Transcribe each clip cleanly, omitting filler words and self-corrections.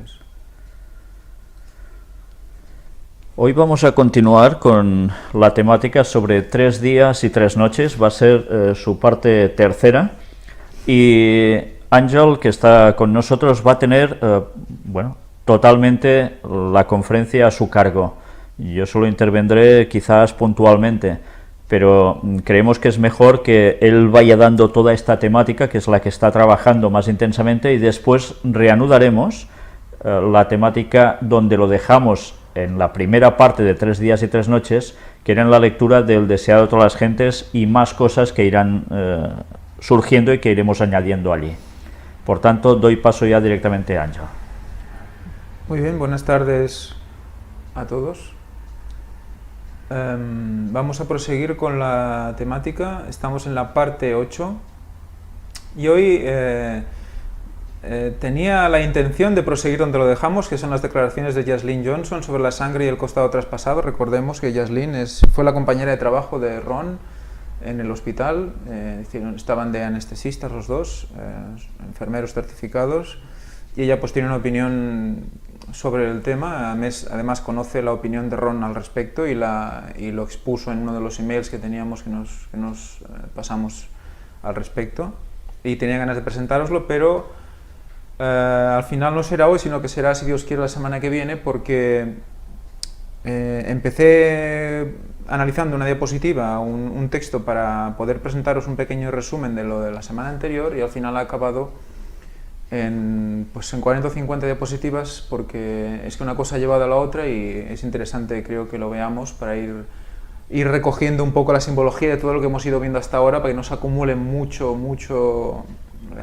Gracias. Hoy vamos a continuar con la temática sobre 3 días y 3 noches, va a ser su parte tercera, y Ángel, que está con nosotros, va a tener totalmente la conferencia a su cargo. Yo solo intervendré quizás puntualmente, pero creemos que es mejor que él vaya dando toda esta temática, que es la que está trabajando más intensamente, y después reanudaremos la temática donde lo dejamos en la primera parte de 3 días y 3 noches, que era en la lectura del deseado de todas las gentes y más cosas que irán surgiendo y que iremos añadiendo allí. Por tanto, doy paso ya directamente a Ángel. Muy bien, buenas tardes a todos. Vamos a proseguir con la temática. Estamos en la parte 8 y hoy tenía la intención de proseguir donde lo dejamos, que son las declaraciones de Jaslyn Johnson sobre la sangre y el costado traspasado. Recordemos que Jaslyn fue la compañera de trabajo de Ron en el hospital, estaban de anestesistas los dos, enfermeros certificados, y ella pues tiene una opinión sobre el tema. Además conoce la opinión de Ron al respecto y lo expuso en uno de los emails que teníamos, que nos pasamos al respecto, y tenía ganas de presentároslo, pero al final no será hoy, sino que será, si Dios quiere, la semana que viene, porque empecé analizando una diapositiva, un texto, para poder presentaros un pequeño resumen de lo de la semana anterior, y al final ha acabado en 40 o 50 diapositivas, porque es que una cosa ha llevado a la otra y es interesante, creo, que lo veamos para ir recogiendo un poco la simbología de todo lo que hemos ido viendo hasta ahora, para que no se acumule mucho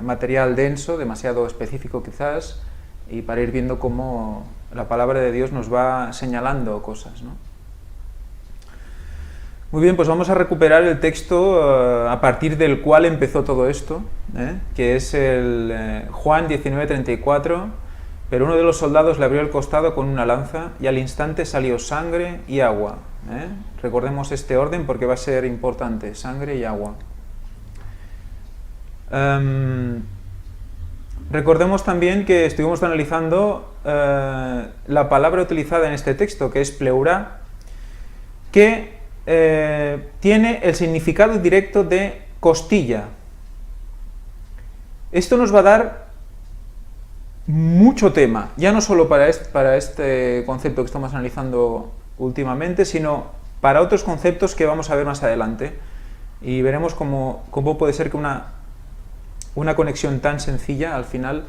material denso, demasiado específico quizás, y para ir viendo cómo la palabra de Dios nos va señalando cosas, ¿no? Muy bien, pues vamos a recuperar el texto a partir del cual empezó todo esto, que es el Juan 19:34. Pero uno de los soldados le abrió el costado con una lanza y al instante salió sangre y agua. Recordemos este orden porque va a ser importante: sangre y agua. Recordemos también que estuvimos analizando la palabra utilizada en este texto, que es pleura, que tiene el significado directo de costilla. Esto nos va a dar mucho tema, ya no solo para este concepto que estamos analizando últimamente, sino para otros conceptos que vamos a ver más adelante, y veremos cómo puede ser que una conexión tan sencilla al final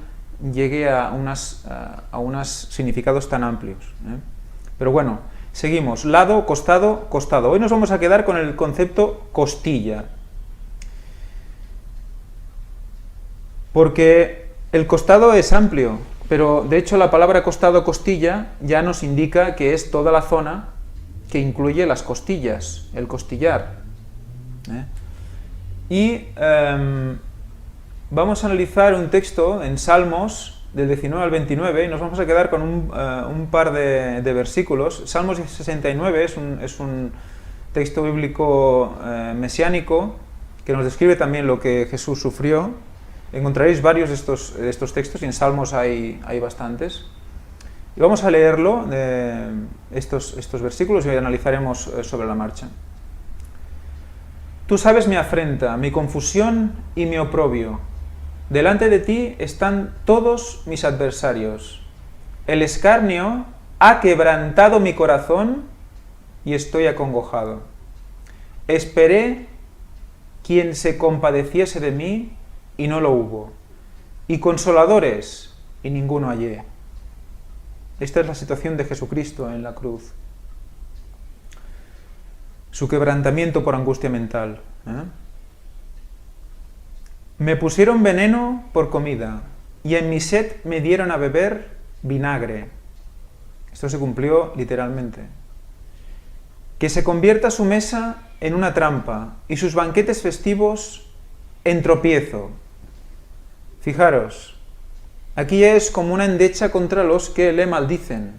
llegue a unos significados tan amplios. Pero bueno, seguimos. Lado, costado, costado. Hoy nos vamos a quedar con el concepto costilla, porque el costado es amplio, pero de hecho la palabra costado, costilla, ya nos indica que es toda la zona que incluye las costillas, el costillar. Y vamos a analizar un texto en Salmos del 19 al 29, y nos vamos a quedar con un par de versículos. Salmos 69 es un texto bíblico mesiánico que nos describe también lo que Jesús sufrió. Encontraréis varios de estos textos, y en Salmos hay bastantes. Y vamos a leerlo, estos versículos, y analizaremos sobre la marcha. Tú sabes mi afrenta, mi confusión y mi oprobio. Delante de ti están todos mis adversarios. El escarnio ha quebrantado mi corazón y estoy acongojado. Esperé quien se compadeciese de mí y no lo hubo, y consoladores y ninguno hallé. Esta es la situación de Jesucristo en la cruz. Su quebrantamiento por angustia mental. Me pusieron veneno por comida, y en mi sed me dieron a beber vinagre. Esto se cumplió literalmente. Que se convierta su mesa en una trampa, y sus banquetes festivos en tropiezo. Fijaros, aquí es como una endecha contra los que le maldicen.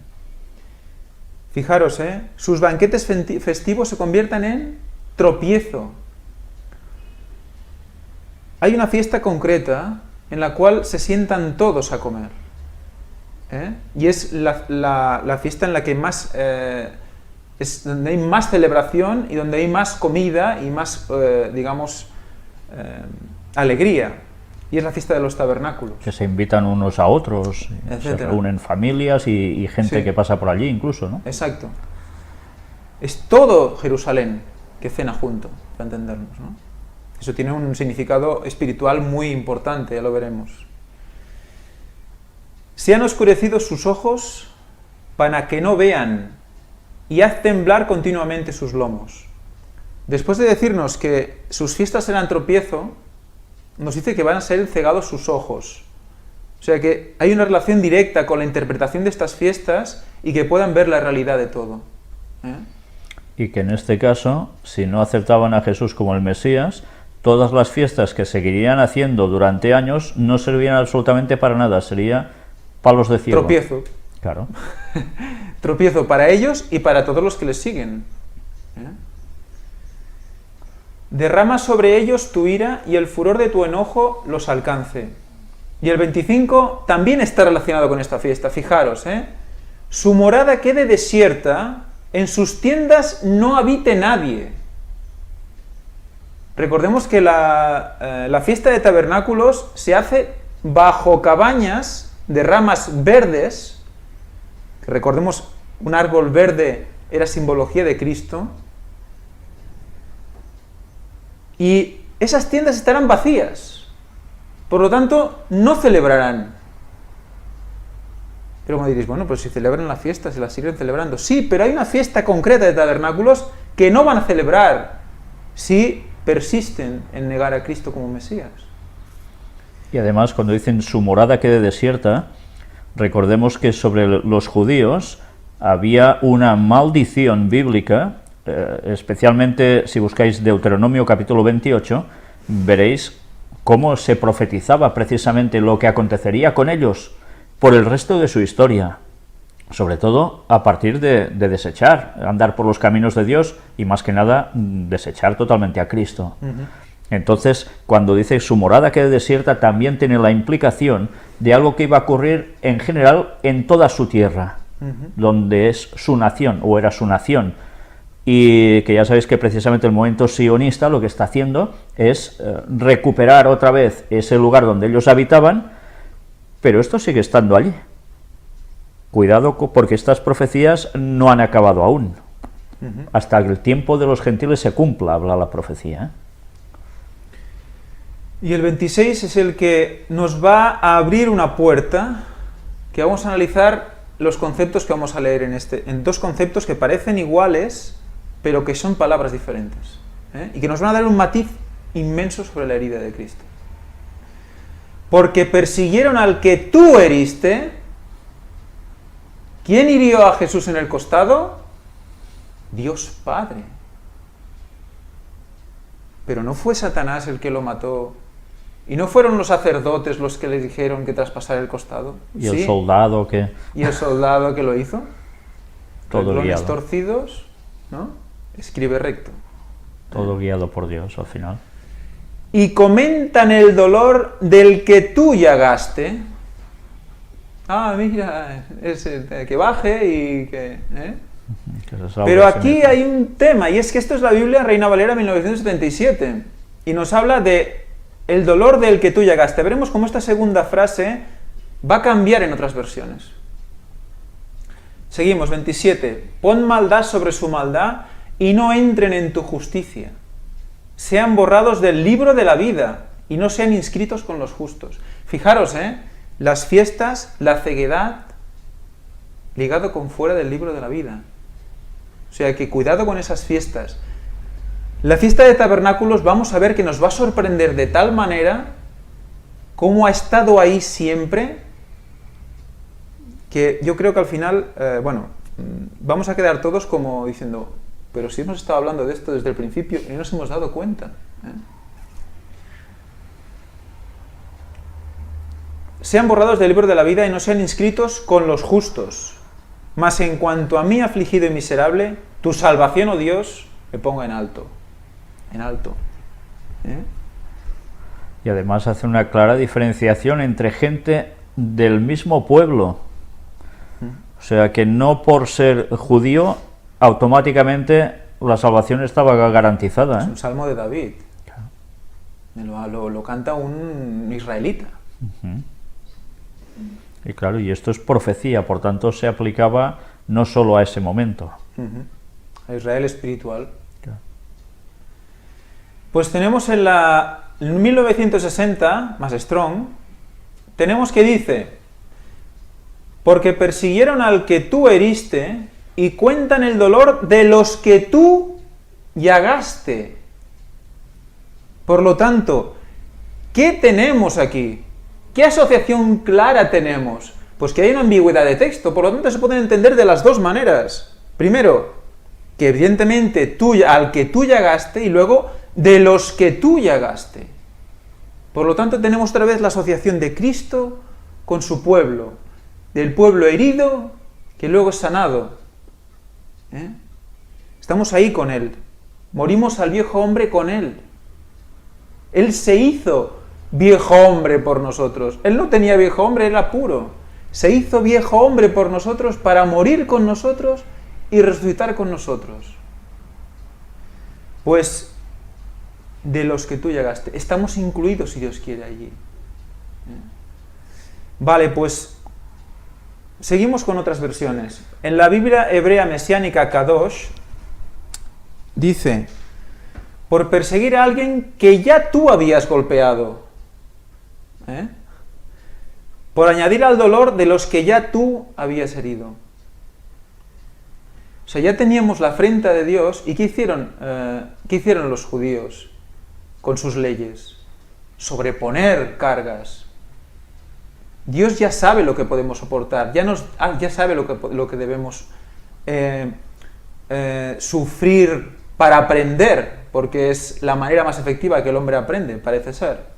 Fijaros, sus banquetes festivos se conviertan en tropiezo. Hay una fiesta concreta en la cual se sientan todos a comer. Y es la fiesta en la que más es donde hay más celebración y donde hay más comida y más, digamos, alegría. Y es la fiesta de los tabernáculos. Que se invitan unos a otros, se reúnen familias y gente Sí. que pasa por allí incluso, ¿no? Exacto. Es todo Jerusalén que cena junto, para entendernos, ¿no? Eso tiene un significado espiritual muy importante, ya lo veremos. Se han oscurecido sus ojos para que no vean, y haz temblar continuamente sus lomos. Después de decirnos que sus fiestas eran tropiezo, nos dice que van a ser cegados sus ojos. O sea que hay una relación directa con la interpretación de estas fiestas y que puedan ver la realidad de todo. Y que en este caso, si no aceptaban a Jesús como el Mesías, todas las fiestas que seguirían haciendo durante años no servían absolutamente para nada, sería palos de ciego. Tropiezo. Claro. Tropiezo para ellos y para todos los que les siguen. Derrama sobre ellos tu ira y el furor de tu enojo los alcance. Y el 25 también está relacionado con esta fiesta, fijaros, su morada quede desierta, en sus tiendas no habite nadie. Recordemos que la fiesta de tabernáculos se hace bajo cabañas de ramas verdes, que recordemos, un árbol verde era simbología de Cristo, y esas tiendas estarán vacías, por lo tanto no celebrarán. Pero como diréis, bueno, pues si celebran la fiesta, se la siguen celebrando. Sí, pero hay una fiesta concreta de tabernáculos que no van a celebrar si persisten en negar a Cristo como Mesías. Y además, cuando dicen su morada quede desierta, recordemos que sobre los judíos había una maldición bíblica, especialmente si buscáis Deuteronomio capítulo 28, veréis cómo se profetizaba precisamente lo que acontecería con ellos por el resto de su historia, sobre todo a partir de desechar, andar por los caminos de Dios y más que nada desechar totalmente a Cristo. Entonces, cuando dice su morada quede desierta, también tiene la implicación de algo que iba a ocurrir en general en toda su tierra, donde es su nación, o era su nación, y que ya sabéis que precisamente el movimiento sionista lo que está haciendo es recuperar otra vez ese lugar donde ellos habitaban, pero esto sigue estando allí. Cuidado, porque estas profecías no han acabado aún. Hasta que el tiempo de los gentiles se cumpla, habla la profecía. Y el 26 es el que nos va a abrir una puerta, que vamos a analizar los conceptos que vamos a leer en dos conceptos que parecen iguales, pero que son palabras diferentes, y que nos van a dar un matiz inmenso sobre la herida de Cristo. Porque persiguieron al que tú heriste. ¿Quién hirió a Jesús en el costado? Dios Padre. Pero no fue Satanás el que lo mató, y no fueron los sacerdotes los que le dijeron que traspasara el costado. Y el soldado que... Y el soldado que lo hizo. Todo Renglones guiado. torcidos, ¿no? Escribe recto. Todo guiado por Dios al final. Y comentan el dolor del que tú llagaste. Ah, mira, que baje y que... Pero aquí hay un tema, y es que esto es la Biblia Reina Valera 1977, y nos habla de el dolor del que tú llagaste. Veremos cómo esta segunda frase va a cambiar en otras versiones. Seguimos, 27. Pon maldad sobre su maldad y no entren en tu justicia. Sean borrados del libro de la vida y no sean inscritos con los justos. Fijaros, las fiestas, la ceguedad, ligado con fuera del libro de la vida. O sea que cuidado con esas fiestas. La fiesta de tabernáculos vamos a ver que nos va a sorprender de tal manera cómo ha estado ahí siempre, que yo creo que al final, vamos a quedar todos como diciendo, pero si hemos estado hablando de esto desde el principio y no nos hemos dado cuenta. Sean borrados del libro de la vida y no sean inscritos con los justos. Mas en cuanto a mí afligido y miserable, tu salvación, oh Dios, me ponga en alto. En alto. Y además hace una clara diferenciación entre gente del mismo pueblo. O sea que no por ser judío, automáticamente la salvación estaba garantizada. Es un salmo de David. Lo canta un israelita. Y claro, y esto es profecía, por tanto se aplicaba no solo a ese momento. A Israel espiritual. Claro. Pues tenemos en 1960, más Strong, tenemos que dice: porque persiguieron al que tú heriste y cuentan el dolor de los que tú llagaste. Por lo tanto, ¿qué tenemos aquí? ¿Qué asociación clara tenemos? Pues que hay una ambigüedad de texto, por lo tanto se pueden entender de las dos maneras. Primero, que evidentemente al que tú llagaste, y luego de los que tú llagaste. Por lo tanto tenemos otra vez la asociación de Cristo con su pueblo, del pueblo herido que luego es sanado. Estamos ahí con Él, morimos al viejo hombre con Él. Él se hizo viejo hombre por nosotros. Él no tenía viejo hombre, era puro. Se hizo viejo hombre por nosotros para morir con nosotros y resucitar con nosotros. Pues de los que tú llegaste, estamos incluidos, si Dios quiere, allí. Vale, pues seguimos con otras versiones. En la Biblia hebrea mesiánica Kadosh dice: por perseguir a alguien que ya tú habías golpeado, por añadir al dolor de los que ya tú habías herido. O sea, ya teníamos la afrenta de Dios. ¿Y qué hicieron los judíos con sus leyes? Sobreponer cargas. Dios ya sabe lo que podemos soportar, ya sabe lo que debemos sufrir para aprender, porque es la manera más efectiva que el hombre aprende, parece ser.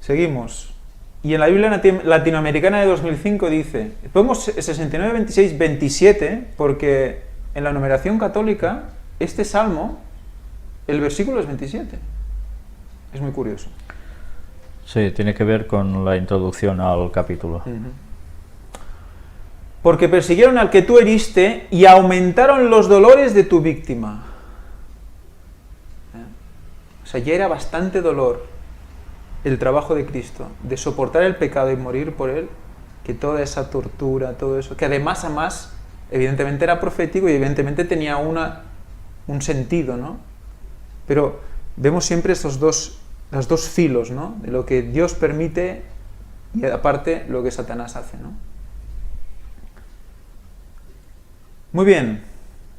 Seguimos. Y en la Biblia latinoamericana de 2005 dice, ponemos 69, 26, 27, porque en la numeración católica, este salmo, el versículo es 27. Es muy curioso. Sí, tiene que ver con la introducción al capítulo. Porque persiguieron al que tú heriste y aumentaron los dolores de tu víctima. O sea, ya era bastante dolor el trabajo de Cristo, de soportar el pecado y morir por él, que toda esa tortura, todo eso, que además a más, evidentemente era profético y evidentemente tenía un sentido, ¿no? Pero vemos siempre los dos filos, ¿no? De lo que Dios permite y aparte lo que Satanás hace, ¿no? Muy bien,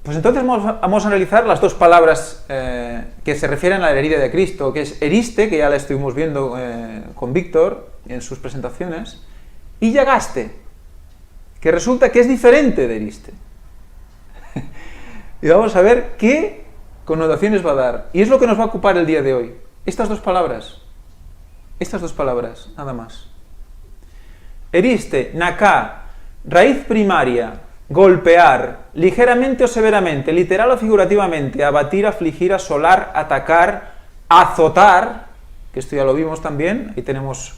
pues entonces vamos a analizar las dos palabras que se refieren a la herida de Cristo, que es heriste, que ya la estuvimos viendo con Víctor en sus presentaciones, y llagaste, que resulta que es diferente de heriste. Y vamos a ver qué connotaciones va a dar, y es lo que nos va a ocupar el día de hoy. Estas dos palabras, nada más. Heriste, naká, raíz primaria, golpear, ligeramente o severamente, literal o figurativamente, abatir, afligir, asolar, atacar, azotar, que esto ya lo vimos también, ahí tenemos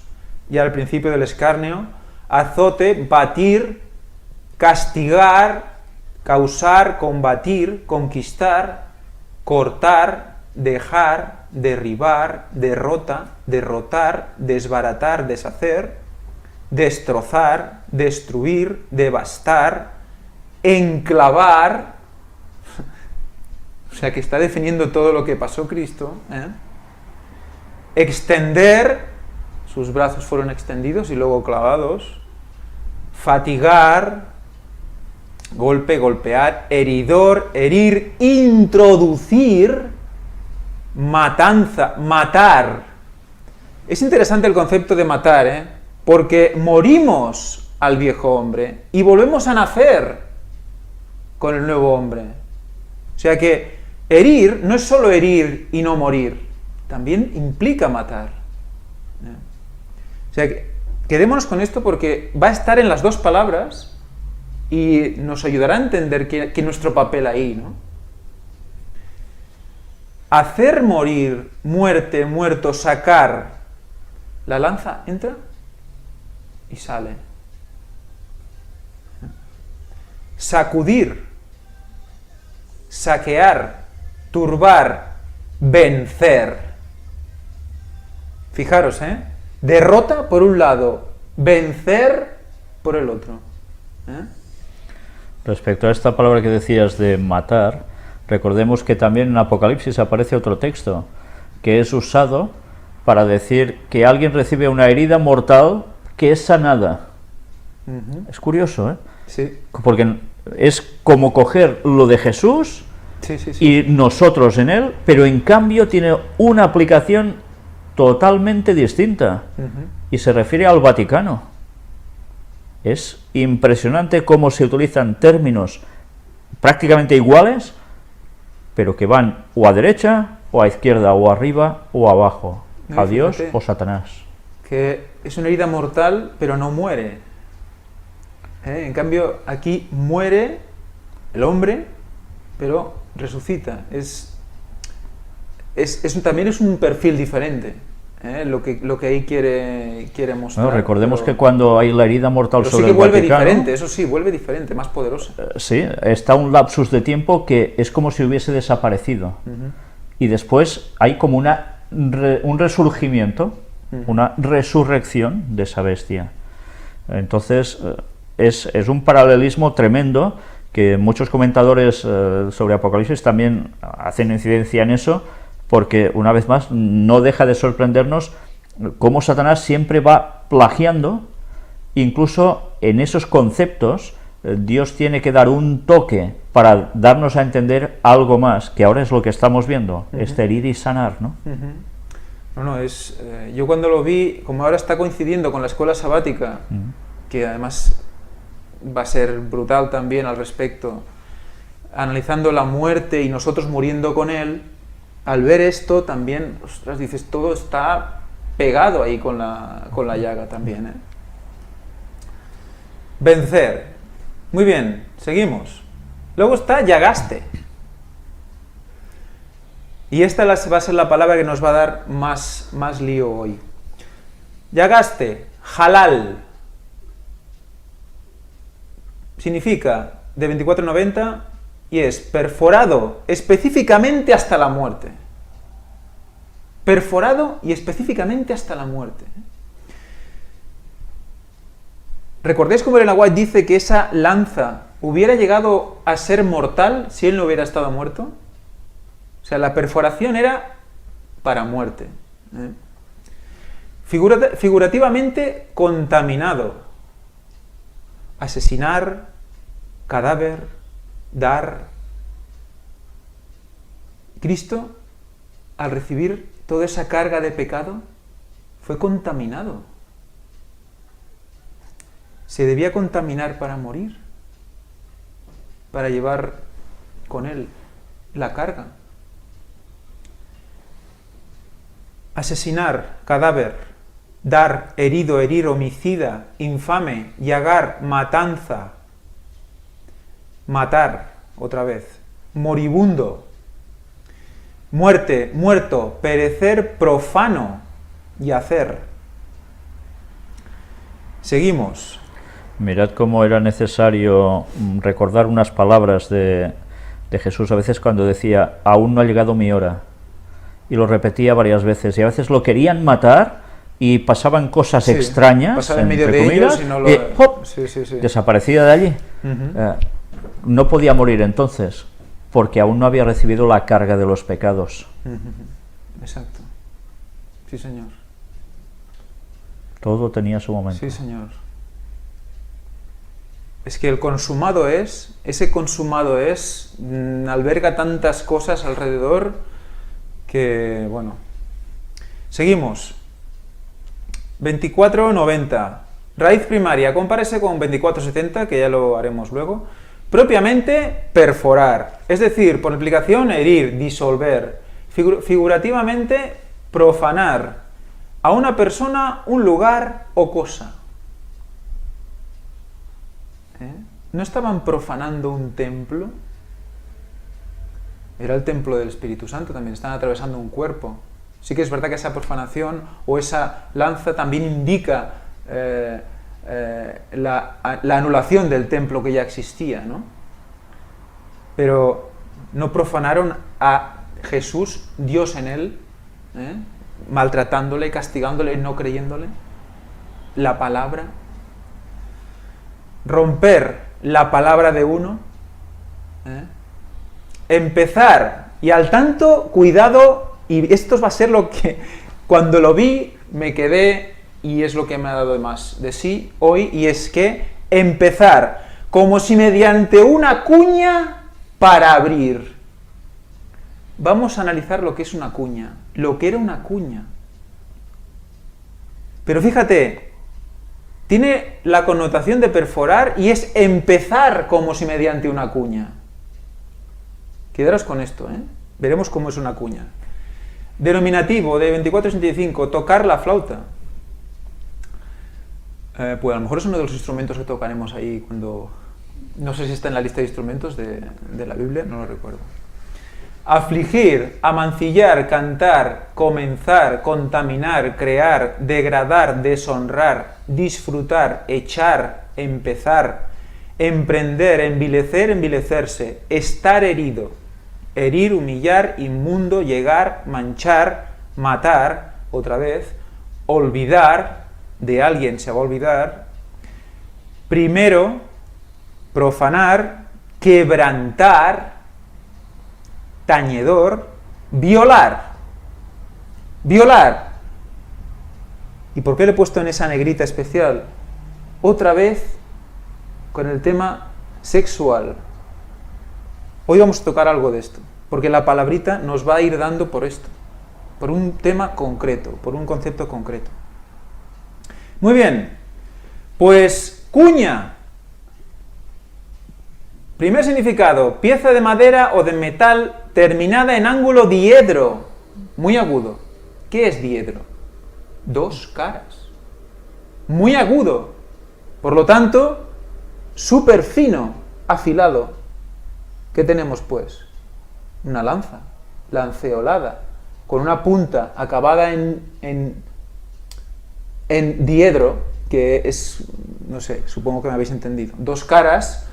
ya el principio del escarnio, azote, batir, castigar, causar, combatir, conquistar, cortar, dejar, derribar, derrota, derrotar, desbaratar, deshacer, destrozar, destruir, devastar, enclavar. O sea que está definiendo todo lo que pasó Cristo. Extender, sus brazos fueron extendidos y luego clavados. Fatigar, golpe, golpear, heridor, herir, introducir, matanza, matar. Es interesante el concepto de matar, porque morimos al viejo hombre y volvemos a nacer con el nuevo hombre. O sea que herir no es solo herir y no morir, también implica matar. O sea que quedémonos con esto porque va a estar en las dos palabras y nos ayudará a entender que nuestro papel ahí, ¿no? Hacer morir, muerte, muerto, sacar, la lanza entra y sale. Sacudir, saquear, turbar, vencer. Fijaros, derrota por un lado, vencer por el otro. Respecto a esta palabra que decías de matar, recordemos que también en Apocalipsis aparece otro texto que es usado para decir que alguien recibe una herida mortal que es sanada. Es curioso, Sí. Porque es como coger lo de Jesús y nosotros en él, pero en cambio tiene una aplicación totalmente distinta y se refiere al Vaticano. Es impresionante cómo se utilizan términos prácticamente iguales, pero que van o a derecha, o a izquierda, o arriba, o abajo, a Dios o Satanás. Que es una herida mortal, pero no muere. En cambio, aquí muere el hombre, pero resucita. También es un perfil diferente. Lo que ahí quiere mostrar. Bueno, recordemos que cuando hay la herida mortal sobre el Vaticano... vuelve diferente, eso sí, vuelve diferente, más poderosa. Sí, está un lapsus de tiempo que es como si hubiese desaparecido. Y después hay como un resurgimiento, una resurrección de esa bestia. Entonces, es un paralelismo tremendo que muchos comentadores sobre Apocalipsis también hacen incidencia en eso, porque una vez más no deja de sorprendernos cómo Satanás siempre va plagiando, incluso en esos conceptos Dios tiene que dar un toque para darnos a entender algo más, que ahora es lo que estamos viendo, este herir y sanar, ¿no? Yo cuando lo vi, como ahora está coincidiendo con la escuela sabática, que además va a ser brutal también al respecto, analizando la muerte y nosotros muriendo con él, al ver esto también, ostras, dices, todo está pegado ahí con la llaga también. Vencer. Muy bien, seguimos. Luego está llagaste. Y esta va a ser la palabra que nos va a dar más lío hoy. Llagaste, halal. Significa de 2490 y es perforado específicamente hasta la muerte. Perforado y específicamente hasta la muerte. ¿Recordáis cómo Elena White dice que esa lanza hubiera llegado a ser mortal si él no hubiera estado muerto? O sea, la perforación era para muerte. Figurativamente contaminado. Asesinar, cadáver, dar. Cristo, al recibir toda esa carga de pecado, fue contaminado. Se debía contaminar para morir, para llevar con él la carga. Asesinar, cadáver, dar, herido, herir, homicida, infame, llagar, matanza, matar, otra vez, moribundo, muerte, muerto, perecer, profano, yacer. Seguimos. Mirad cómo era necesario recordar unas palabras de Jesús a veces cuando decía, aún no ha llegado mi hora. Y lo repetía varias veces. Y a veces lo querían matar y pasaban cosas extrañas. Pasaba en medio de ellos y no lo... ¡hop! Desaparecía de allí. No podía morir entonces, porque aún no había recibido la carga de los pecados. Exacto. Sí, señor. Todo tenía su momento. Sí, señor. Es que el consumado es, ese consumado es, alberga tantas cosas alrededor que, bueno. Seguimos. 2490. Raíz primaria, compárese con 2470, que ya lo haremos luego. Propiamente, perforar. Es decir, por implicación, herir, disolver. Figurativamente, profanar a una persona, un lugar o cosa. ¿No estaban profanando un templo? Era el templo del Espíritu Santo, también están atravesando un cuerpo. Sí que es verdad que esa profanación o esa lanza también indica la anulación del templo que ya existía, ¿no? Pero no profanaron a Jesús, Dios en él, maltratándole, castigándole, no creyéndole. La palabra. Romper la palabra de uno. Empezar, y al tanto, cuidado, y esto va a ser lo que, cuando lo vi, me quedé, y es lo que me ha dado más de sí hoy, y es que empezar como si mediante una cuña para abrir. Vamos a analizar lo que es una cuña, lo que era una cuña. Pero fíjate, tiene la connotación de perforar y es empezar como si mediante una cuña. Quedaros con esto, veremos cómo es una cuña. Denominativo de 2465, tocar la flauta. Pues a lo mejor es uno de los instrumentos que tocaremos ahí cuando... No sé si está en la lista de instrumentos de la Biblia, no lo recuerdo. Afligir, amancillar, cantar, comenzar, contaminar, crear, degradar, deshonrar, disfrutar, echar, empezar, emprender, envilecer, envilecerse, estar herido, herir, humillar, inmundo, llegar, manchar, matar, otra vez, olvidar, de alguien se va a olvidar, primero, profanar, quebrantar, tañedor, violar. Violar. ¿Y por qué le he puesto en esa negrita especial? Otra vez con el tema sexual. Hoy vamos a tocar algo de esto, porque la palabrita nos va a ir dando por esto, por un tema concreto, por un concepto concreto. Muy bien, pues cuña. Primer significado, pieza de madera o de metal terminada en ángulo diedro, muy agudo. ¿Qué es diedro? Dos caras. Muy agudo. Por lo tanto, súper fino, afilado. ¿Qué tenemos pues? Una lanza, lanceolada, con una punta acabada en diedro, que es, no sé, supongo que me habéis entendido. Dos caras.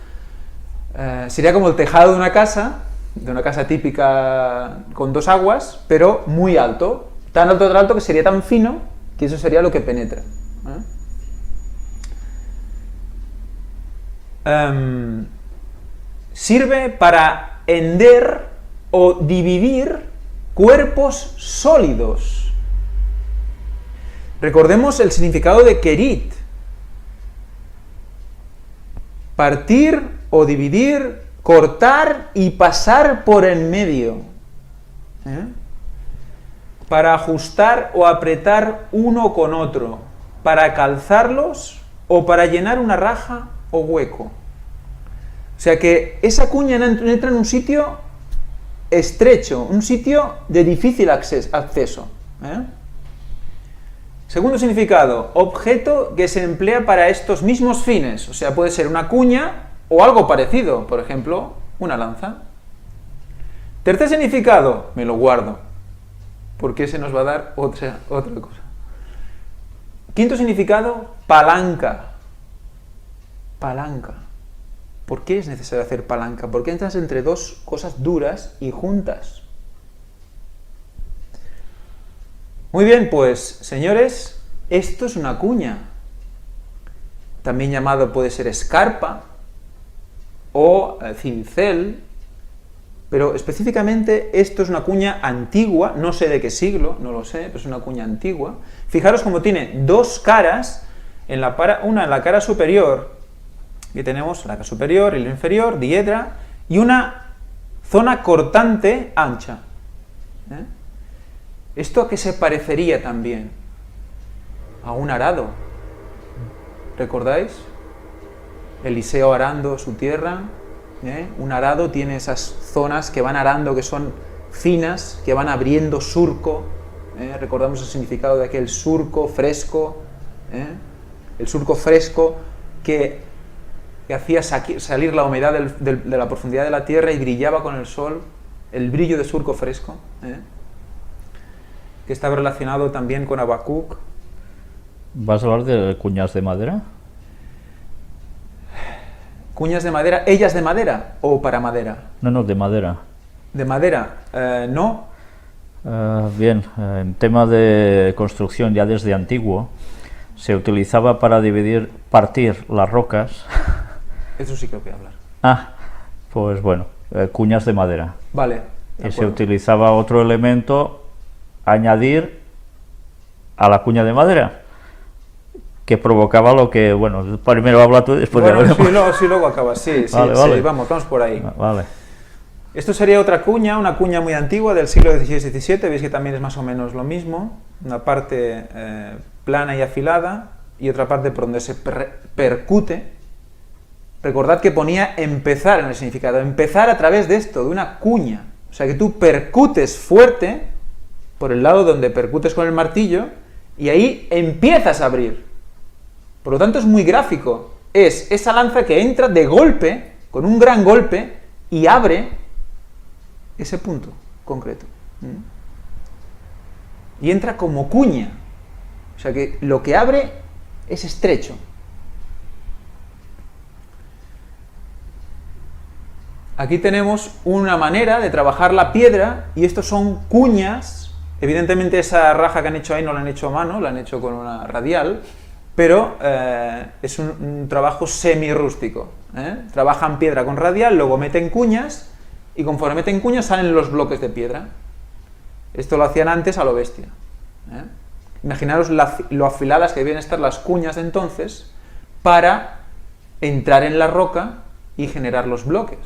Sería como el tejado de una casa típica con dos aguas, pero muy alto, tan alto que sería tan fino que eso sería lo que penetra. Sirve para hender o dividir cuerpos sólidos. Recordemos el significado de kerit. Partir o dividir, cortar y pasar por en medio. Para ajustar o apretar uno con otro, para calzarlos o para llenar una raja o hueco. O sea que esa cuña entra en un sitio estrecho, un sitio de difícil acceso. Segundo significado, objeto que se emplea para estos mismos fines. O sea, puede ser una cuña o algo parecido, por ejemplo, una lanza. Tercer significado, me lo guardo, porque se nos va a dar otra cosa. Quinto significado, palanca. Palanca. ¿Por qué es necesario hacer palanca? Porque entras entre dos cosas duras y juntas. Muy bien, pues, señores, esto es una cuña. También llamado puede ser escarpa o cincel, pero específicamente esto es una cuña antigua, no sé de qué siglo, no lo sé, pero es una cuña antigua. Fijaros cómo tiene dos caras, una en la cara superior, aquí tenemos la cara superior y la inferior, diedra, y una zona cortante ancha. ¿Esto a qué se parecería también? A un arado. ¿Recordáis? Eliseo arando su tierra, un arado tiene esas zonas que van arando, que son finas, que van abriendo surco, recordamos el significado de aquel surco fresco, el surco fresco que hacía salir la humedad de la profundidad de la tierra y brillaba con el sol, el brillo de surco fresco, que estaba relacionado también con Habacuc. ¿Vas a hablar de cuñas de madera? Cuñas de madera, ¿ellas de madera o para madera? No, de madera. De madera, no. Bien, en tema de construcción ya desde antiguo, se utilizaba para partir las rocas. Eso sí que lo voy a hablar. Pues bueno, cuñas de madera. Vale. Y se utilizaba otro elemento, añadir a la cuña de madera, que provocaba lo que, bueno, primero habla tú y después bueno, ya sí, luego acabas, sí, vale. vamos por ahí. Vale. Esto sería otra cuña, una cuña muy antigua del siglo XVI-XVII, veis que también es más o menos lo mismo, una parte plana y afilada y otra parte por donde se percute. Recordad que ponía empezar en el significado, empezar a través de esto, de una cuña, o sea que tú percutes fuerte por el lado donde percutes con el martillo y ahí empiezas a abrir. Por lo tanto es muy gráfico, es esa lanza que entra de golpe, con un gran golpe, y abre ese punto concreto. Y entra como cuña, o sea que lo que abre es estrecho. Aquí tenemos una manera de trabajar la piedra, y estos son cuñas. Evidentemente esa raja que han hecho ahí no la han hecho a mano, la han hecho con una radial, pero es un trabajo semi-rústico. Trabajan piedra con radial, luego meten cuñas, y conforme meten cuñas salen los bloques de piedra. Esto lo hacían antes a lo bestia. Imaginaros lo afiladas que deben estar las cuñas de entonces para entrar en la roca y generar los bloques.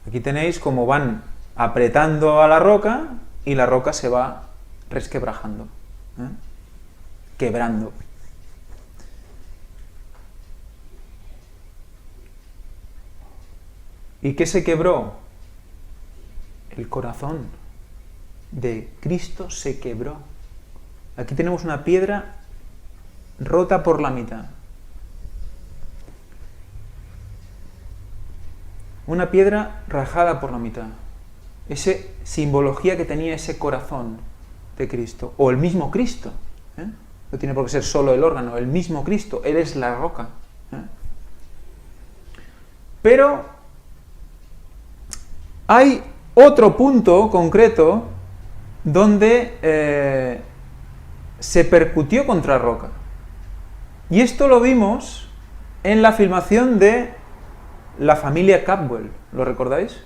Aquí tenéis cómo van apretando a la roca y la roca se va resquebrajando, quebrando. ¿Y qué se quebró? El corazón de Cristo se quebró. Aquí tenemos una piedra rota por la mitad. Una piedra rajada por la mitad. Esa simbología que tenía ese corazón de Cristo. O el mismo Cristo. No tiene por qué ser solo el órgano. El mismo Cristo. Él es la roca. Pero hay otro punto concreto donde se percutió contra roca. Y esto lo vimos en la filmación de la familia Cadwell, ¿lo recordáis?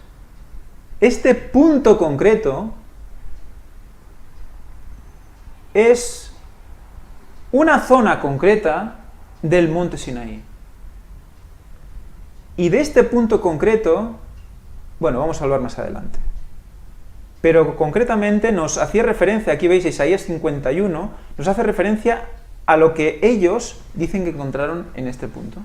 Este punto concreto es una zona concreta del monte Sinaí. Y de este punto concreto, bueno, vamos a hablar más adelante. Pero concretamente nos hacía referencia, aquí veis Isaías 51, nos hace referencia a lo que ellos dicen que encontraron en este punto.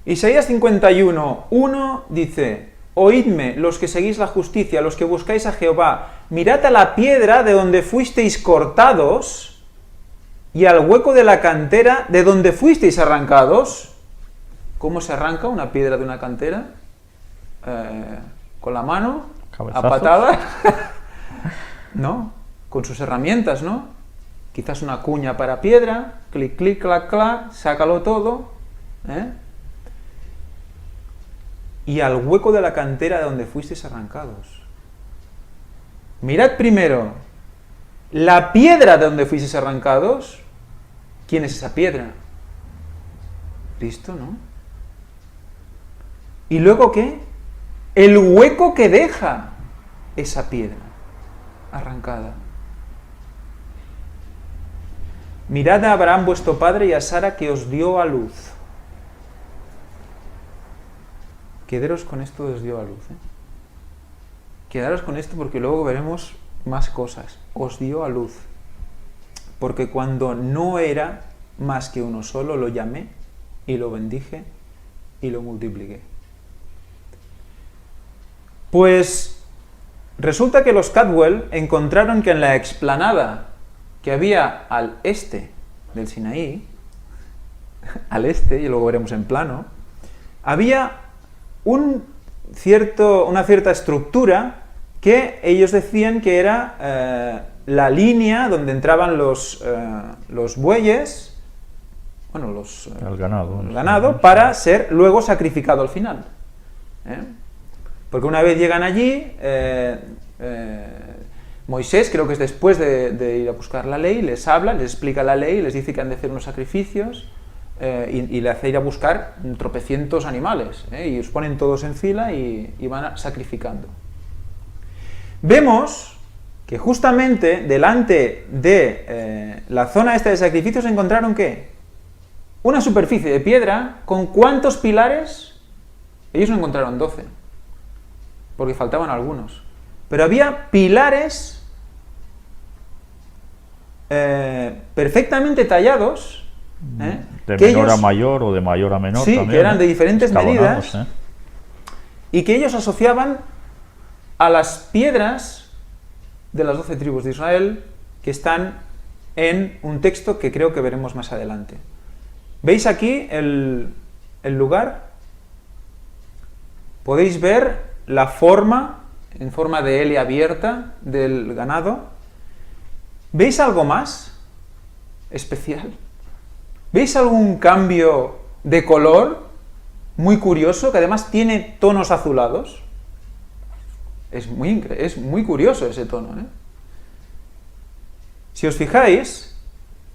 Isaías 51, 1 dice: Oídme, los que seguís la justicia, los que buscáis a Jehová, mirad a la piedra de donde fuisteis cortados y al hueco de la cantera de donde fuisteis arrancados. ¿Cómo se arranca una piedra de una cantera? Con la mano, cabezazos, a patadas, ¿no? Con sus herramientas, ¿no? Quizás una cuña para piedra, clic, clic, clac, clac, sácalo todo, y al hueco de la cantera de donde fuisteis arrancados. Mirad primero la piedra de donde fuisteis arrancados. ¿Quién es esa piedra? Cristo, ¿no? ¿Y luego qué? El hueco que deja esa piedra arrancada. Mirad a Abraham vuestro padre y a Sara que os dio a luz. Quedaros con esto que os dio a luz. Quedaros con esto porque luego veremos más cosas. Os dio a luz. Porque cuando no era más que uno solo, lo llamé y lo bendije y lo multipliqué. Pues resulta que los Cadwell encontraron que en la explanada que había al este del Sinaí, al este, y luego veremos en plano, había una cierta estructura que ellos decían que era la línea donde entraban los bueyes, bueno, el ganado, el ganado, para ser luego sacrificado al final. Porque una vez llegan allí, Moisés, creo que es después de ir a buscar la ley, les habla, les explica la ley, les dice que han de hacer unos sacrificios, y le hace ir a buscar tropecientos animales, y los ponen todos en fila y van sacrificando. Vemos que justamente delante de la zona esta de sacrificios encontraron ¿qué? Una superficie de piedra con ¿cuántos pilares? Ellos no encontraron 12, porque faltaban algunos. Pero había pilares perfectamente tallados, de menor a mayor o de mayor a menor, sí, también, que eran de diferentes medidas, y que ellos asociaban a las piedras de las 12 tribus de Israel, que están en un texto que creo que veremos más adelante. ¿Veis aquí el lugar? Podéis ver la forma, en forma de L abierta, del ganado. ¿Veis algo más especial? ¿Veis algún cambio de color muy curioso, que además tiene tonos azulados? Es muy curioso ese tono, Si os fijáis,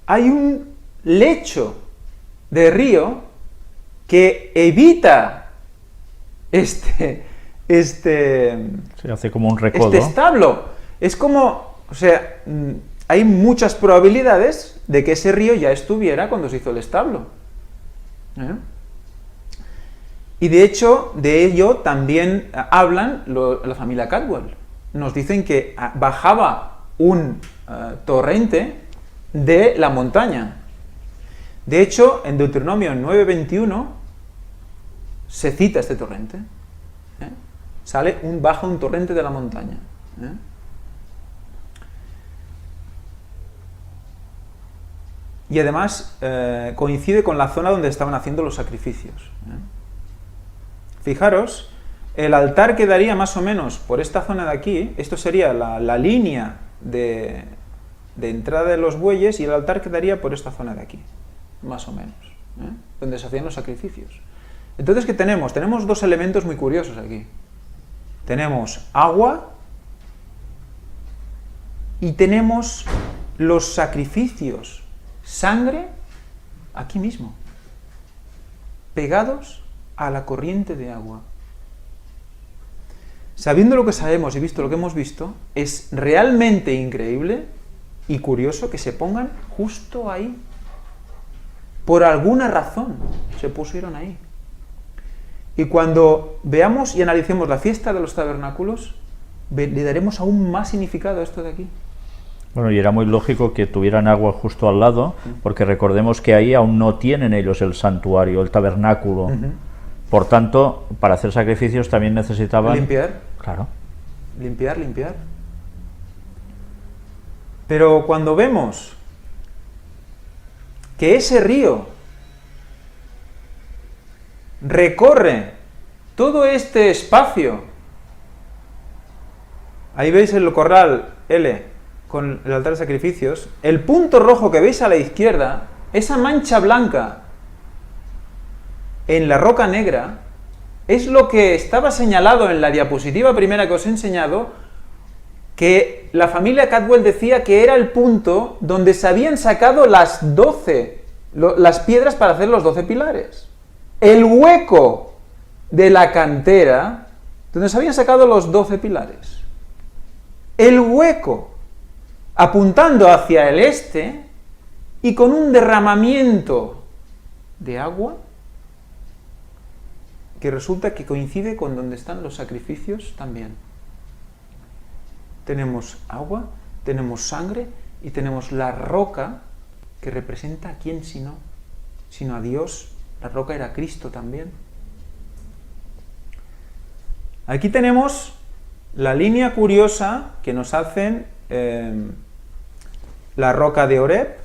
hay un lecho de río que evita se hace como un recodo. Este establo. Es como, o sea, hay muchas probabilidades de que ese río ya estuviera cuando se hizo el establo. Y de hecho, de ello también hablan la familia Caldwell. Nos dicen que bajaba un torrente de la montaña. De hecho, en Deuteronomio 9:21 se cita este torrente. Baja un torrente de la montaña. Y además coincide con la zona donde estaban haciendo los sacrificios. Fijaros, el altar quedaría más o menos por esta zona de aquí. Esto sería la línea de entrada de los bueyes, y el altar quedaría por esta zona de aquí, más o menos, donde se hacían los sacrificios. Entonces, ¿qué tenemos? Tenemos dos elementos muy curiosos aquí. Tenemos agua y tenemos los sacrificios, sangre, aquí mismo, pegados a la corriente de agua. Sabiendo lo que sabemos y visto lo que hemos visto, es realmente increíble y curioso que se pongan justo ahí. Por alguna razón se pusieron ahí. Y cuando veamos y analicemos la fiesta de los tabernáculos, le daremos aún más significado a esto de aquí. Bueno, y era muy lógico que tuvieran agua justo al lado, porque recordemos que ahí aún no tienen ellos el santuario, el tabernáculo. Por tanto, para hacer sacrificios también necesitaban... Limpiar. Claro. Limpiar. Pero cuando vemos que ese río recorre todo este espacio, ahí veis el corral L con el altar de sacrificios, el punto rojo que veis a la izquierda, esa mancha blanca en la roca negra, es lo que estaba señalado en la diapositiva primera que os he enseñado, que la familia Caldwell decía que era el punto donde se habían sacado las piedras para hacer los 12 pilares. El hueco de la cantera donde se habían sacado los 12 pilares. El hueco apuntando hacia el este y con un derramamiento de agua que resulta que coincide con donde están los sacrificios también. Tenemos agua, tenemos sangre y tenemos la roca que representa a quién sino a Dios. La roca era Cristo también. Aquí tenemos la línea curiosa que nos hacen la roca de Horeb,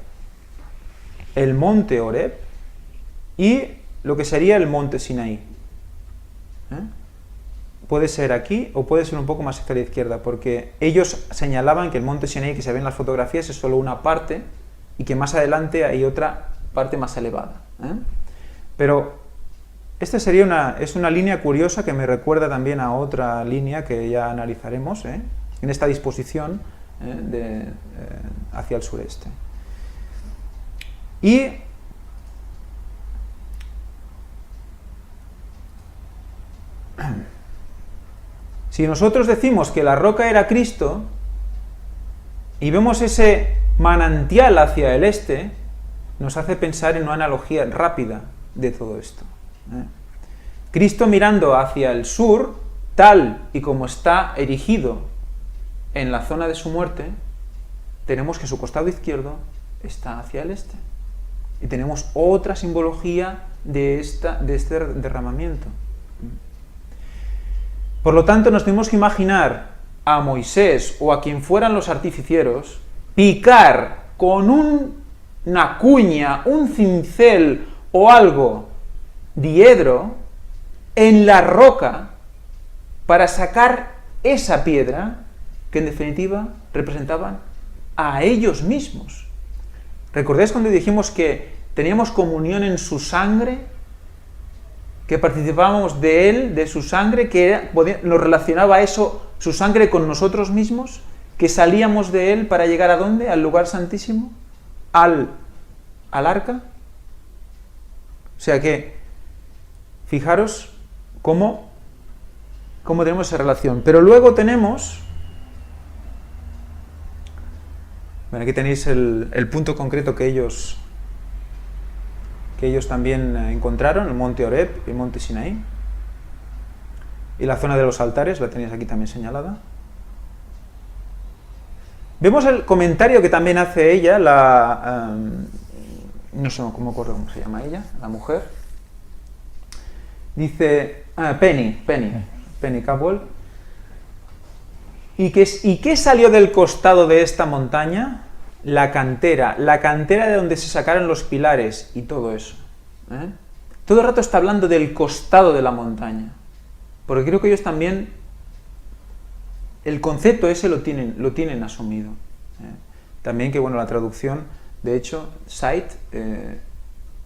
el monte Horeb y lo que sería el monte Sinaí. puede ser aquí o puede ser un poco más hacia la izquierda, porque ellos señalaban que el monte Sinaí que se ve en las fotografías es solo una parte y que más adelante hay otra parte más elevada. Pero esta es una línea curiosa que me recuerda también a otra línea que ya analizaremos en esta disposición hacia el sureste. Y si nosotros decimos que la roca era Cristo y vemos ese manantial hacia el este, nos hace pensar en una analogía rápida de todo esto. Cristo mirando hacia el sur, tal y como está erigido en la zona de su muerte, tenemos que su costado izquierdo está hacia el este. Y tenemos otra simbología de este derramamiento. Por lo tanto, nos tenemos que imaginar a Moisés o a quien fueran los artificieros picar con una cuña, un cincel o algo diedro en la roca para sacar esa piedra que en definitiva representaban a ellos mismos. ¿Recordáis cuando dijimos que teníamos comunión en su sangre? Que participábamos de él, de su sangre, que nos relacionaba eso, su sangre, con nosotros mismos, que salíamos de él para llegar ¿a dónde? Al lugar santísimo, al arca. O sea que, fijaros cómo tenemos esa relación. Pero luego tenemos, bueno, aquí tenéis el punto concreto que ellos también encontraron, el monte Horeb y el monte Sinaí. Y la zona de los altares, la tenéis aquí también señalada. Vemos el comentario que también hace ella, no sé cómo se llama ella, la mujer. Dice, Penny Cabwell. ¿Y qué salió del costado de esta montaña? La cantera de donde se sacaron los pilares y todo eso. Todo el rato está hablando del costado de la montaña, porque creo que ellos también el concepto ese lo tienen asumido. También que, bueno, la traducción, de hecho, site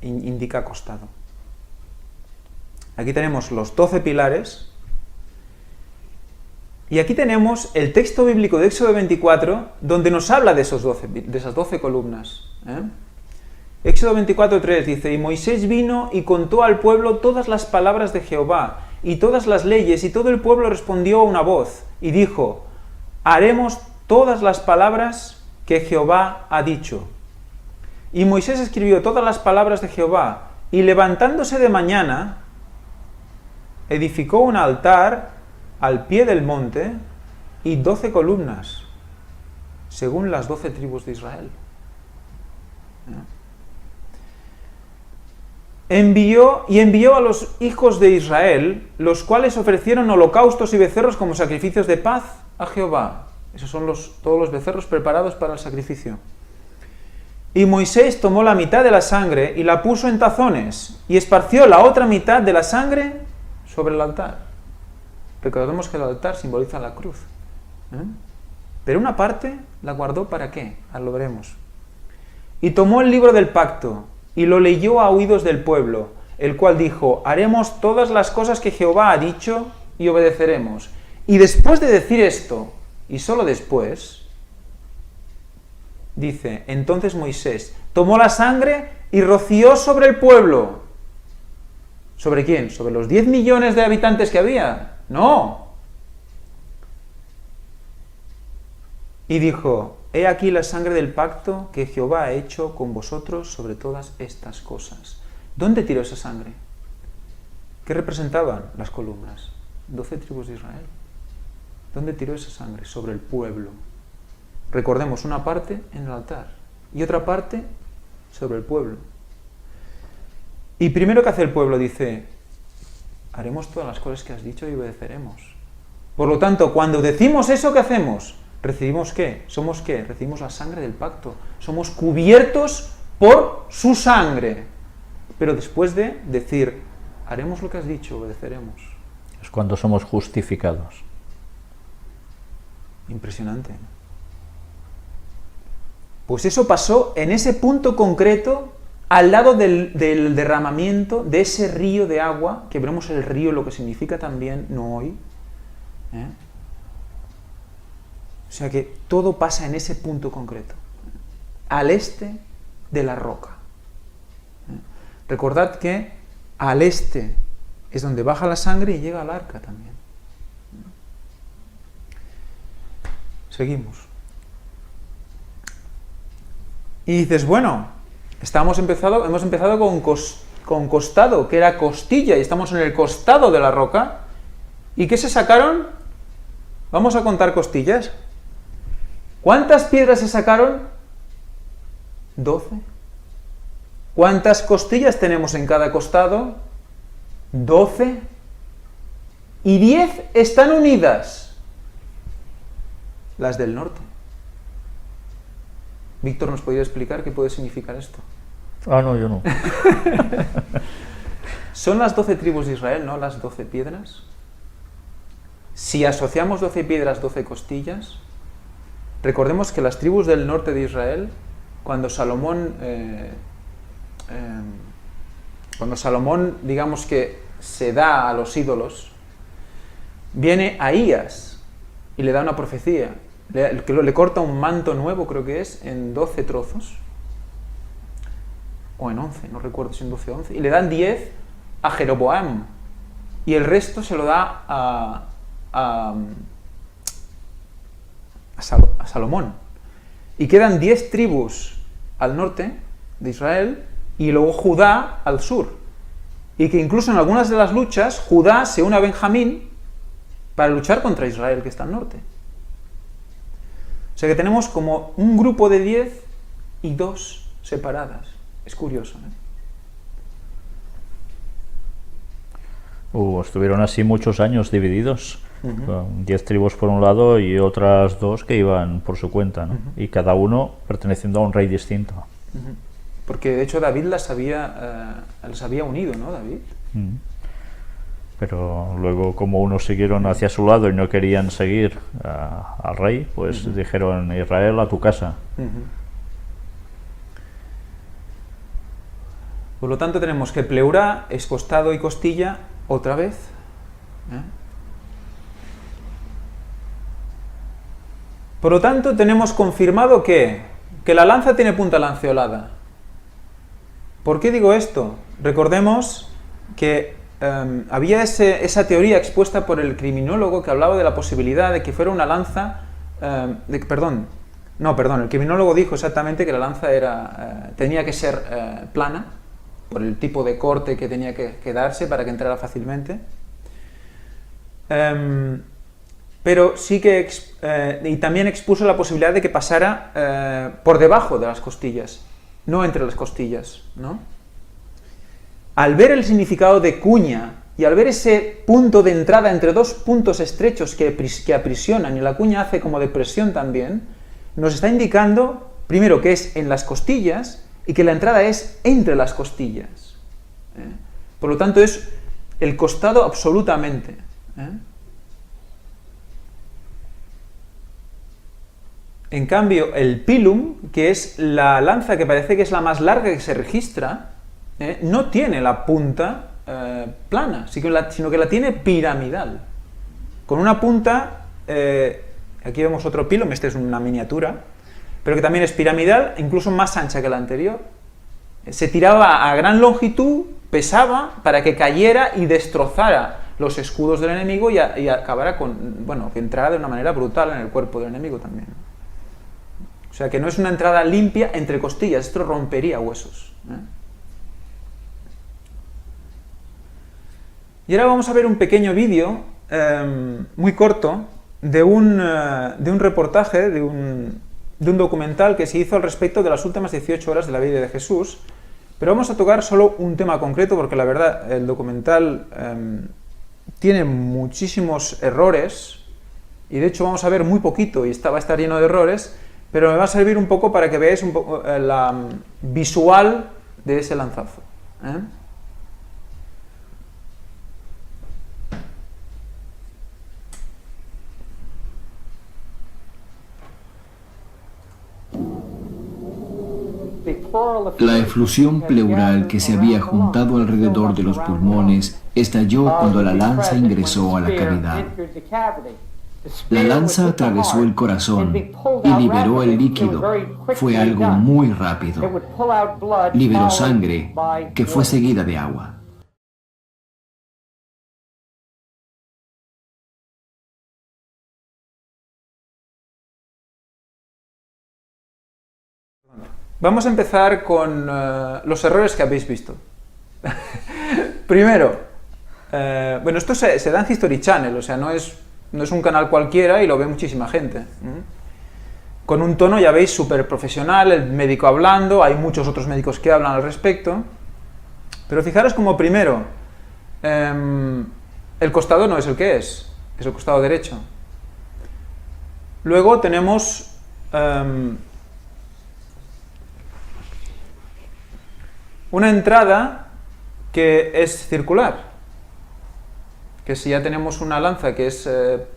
indica costado. Aquí tenemos los 12 pilares. Y aquí tenemos el texto bíblico de Éxodo 24, donde nos habla de esas 12 columnas. Éxodo 24:3 dice: y Moisés vino y contó al pueblo todas las palabras de Jehová, y todas las leyes, y todo el pueblo respondió a una voz, y dijo: haremos todas las palabras que Jehová ha dicho. Y Moisés escribió todas las palabras de Jehová, y levantándose de mañana, edificó un altar al pie del monte y 12 columnas, según las 12 tribus de Israel. Envió a los hijos de Israel, los cuales ofrecieron holocaustos y becerros como sacrificios de paz a Jehová. Esos son todos los becerros preparados para el sacrificio. Y Moisés tomó la mitad de la sangre y la puso en tazones, y esparció la otra mitad de la sangre sobre el altar. Recordemos que el altar simboliza la cruz. Pero una parte la guardó ¿para qué? Lo veremos. Y tomó el libro del pacto y lo leyó a oídos del pueblo, el cual dijo: haremos todas las cosas que Jehová ha dicho y obedeceremos. Y después de decir esto, y solo después, dice: entonces Moisés tomó la sangre y roció sobre el pueblo. ¿Sobre quién? ¿Sobre los 10 millones de habitantes que había? No. Y dijo: he aquí la sangre del pacto que Jehová ha hecho con vosotros sobre todas estas cosas. ¿Dónde tiró esa sangre? ¿Qué representaban las columnas? 12 tribus de Israel. ¿Dónde tiró esa sangre? Sobre el pueblo. Recordemos, una parte en el altar y otra parte sobre el pueblo. Y primero que hace el pueblo dice: haremos todas las cosas que has dicho y obedeceremos. Por lo tanto, cuando decimos eso, ¿qué hacemos? ¿Recibimos qué? ¿Somos qué? Recibimos la sangre del pacto. Somos cubiertos por su sangre. Pero después de decir: haremos lo que has dicho, obedeceremos. Es cuando somos justificados. Impresionante. Pues eso pasó en ese punto concreto, al lado del derramamiento de ese río de agua, que veremos el río, lo que significa también, no hoy. O sea que todo pasa en ese punto concreto, al este de la roca. Recordad que al este es donde baja la sangre y llega al arca también. Seguimos. Y dices, bueno, hemos empezado con costado, que era costilla, y estamos en el costado de la roca. ¿Y qué se sacaron? Vamos a contar costillas. ¿Cuántas piedras se sacaron? 12. ¿Cuántas costillas tenemos en cada costado? 12. Y 10 están unidas. Las del norte. Víctor, ¿nos podría explicar qué puede significar esto? Ah, no, yo no. Son las 12 tribus de Israel, ¿no? Las 12 piedras. Si asociamos 12 piedras, 12 costillas, recordemos que las tribus del norte de Israel, cuando Salomón, digamos que se da a los ídolos, viene Ahías y le da una profecía. Le corta un manto nuevo, creo que es, en 12 trozos, o en 11, no recuerdo si en 12 o 11, y le dan 10 a Jeroboam, y el resto se lo da a Salomón. Y quedan 10 tribus al norte de Israel, y luego Judá al sur. Y que incluso en algunas de las luchas, Judá se une a Benjamín para luchar contra Israel, que está al norte. O sea que tenemos como un grupo de 10 y 2 separadas. Es curioso, Estuvieron así muchos años divididos. 10 tribus por un lado y otras 2 que iban por su cuenta, ¿no? Y cada uno perteneciendo a un rey distinto. Porque de hecho David las había unido, ¿no, David? Pero luego, como unos siguieron hacia su lado y no querían seguir al rey, pues dijeron: Israel, a tu casa. Por lo tanto tenemos que pleura es costado y costilla otra vez. Por lo tanto tenemos confirmado que la lanza tiene punta lanceolada. ¿Por qué digo esto? Recordemos que había esa teoría expuesta por el criminólogo que hablaba de la posibilidad de que fuera una lanza... el criminólogo dijo exactamente que la lanza tenía que ser plana, por el tipo de corte que tenía que darse para que entrara fácilmente. Pero sí que... y también expuso la posibilidad de que pasara por debajo de las costillas, no entre las costillas, ¿no? Al ver el significado de cuña y al ver ese punto de entrada entre dos puntos estrechos que aprisionan, y la cuña hace como de presión también, nos está indicando, primero, que es en las costillas y que la entrada es entre las costillas. Por lo tanto, es el costado absolutamente. En cambio, el pilum, que es la lanza que parece que es la más larga que se registra, no tiene la punta plana, sino que la tiene piramidal. Con una punta, aquí vemos otro pilum, este es una miniatura, pero que también es piramidal, incluso más ancha que la anterior. Se tiraba a gran longitud, pesaba, para que cayera y destrozara los escudos del enemigo y acabara que entrara de una manera brutal en el cuerpo del enemigo también. O sea que no es una entrada limpia entre costillas, esto rompería huesos. Y ahora vamos a ver un pequeño vídeo, muy corto, de un reportaje, de un documental que se hizo al respecto de las últimas 18 horas de la vida de Jesús, pero vamos a tocar solo un tema concreto porque la verdad el documental tiene muchísimos errores y de hecho vamos a ver muy poquito y va a estar lleno de errores, pero me va a servir un poco para que veáis un poco la visual de ese lanzazo. La eflusión pleural que se había juntado alrededor de los pulmones estalló cuando la lanza ingresó a la cavidad. La lanza atravesó el corazón y liberó el líquido. Fue algo muy rápido. Liberó sangre que fue seguida de agua. Vamos a empezar con los errores que habéis visto. Primero, bueno, esto se da en History Channel, o sea, no es un canal cualquiera y lo ve muchísima gente. Con un tono, ya veis, súper profesional, el médico hablando, hay muchos otros médicos que hablan al respecto. Pero fijaros como primero, el costado no es el que es el costado derecho. Luego tenemos una entrada que es circular, que si ya tenemos una lanza que es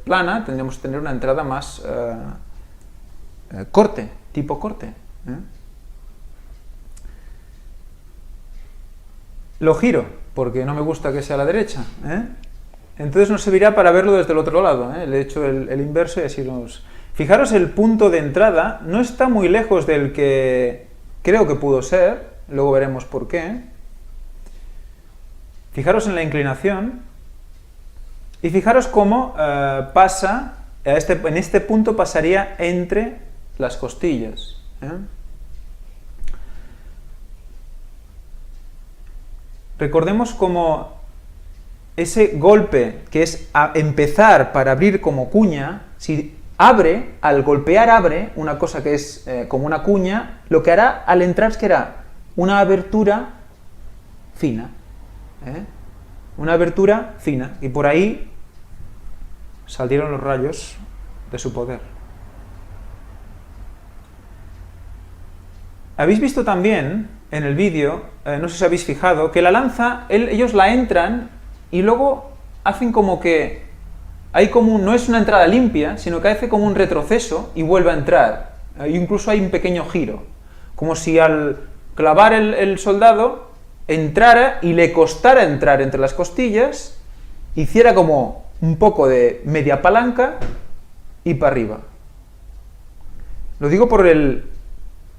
plana, tendríamos que tener una entrada más corte, tipo corte. Lo giro, porque no me gusta que sea a la derecha. Entonces nos servirá para verlo desde el otro lado. Le he hecho el inverso y así nos... Fijaros, el punto de entrada no está muy lejos del que creo que pudo ser, luego veremos por qué. Fijaros en la inclinación y fijaros cómo pasa, en este punto pasaría entre las costillas. Recordemos cómo ese golpe, que es empezar para abrir como cuña, si abre, al golpear abre, una cosa que es como una cuña, lo que hará al entrar es que hará una abertura fina. Una abertura fina. Y por ahí salieron los rayos de su poder. Habéis visto también en el vídeo, no sé si habéis fijado, que la lanza, ellos la entran y luego hacen como que hay como no es una entrada limpia, sino que hace como un retroceso y vuelve a entrar. Incluso hay un pequeño giro, como si al clavar el soldado entrara y le costara entrar entre las costillas, hiciera como un poco de media palanca y para arriba. Lo digo por el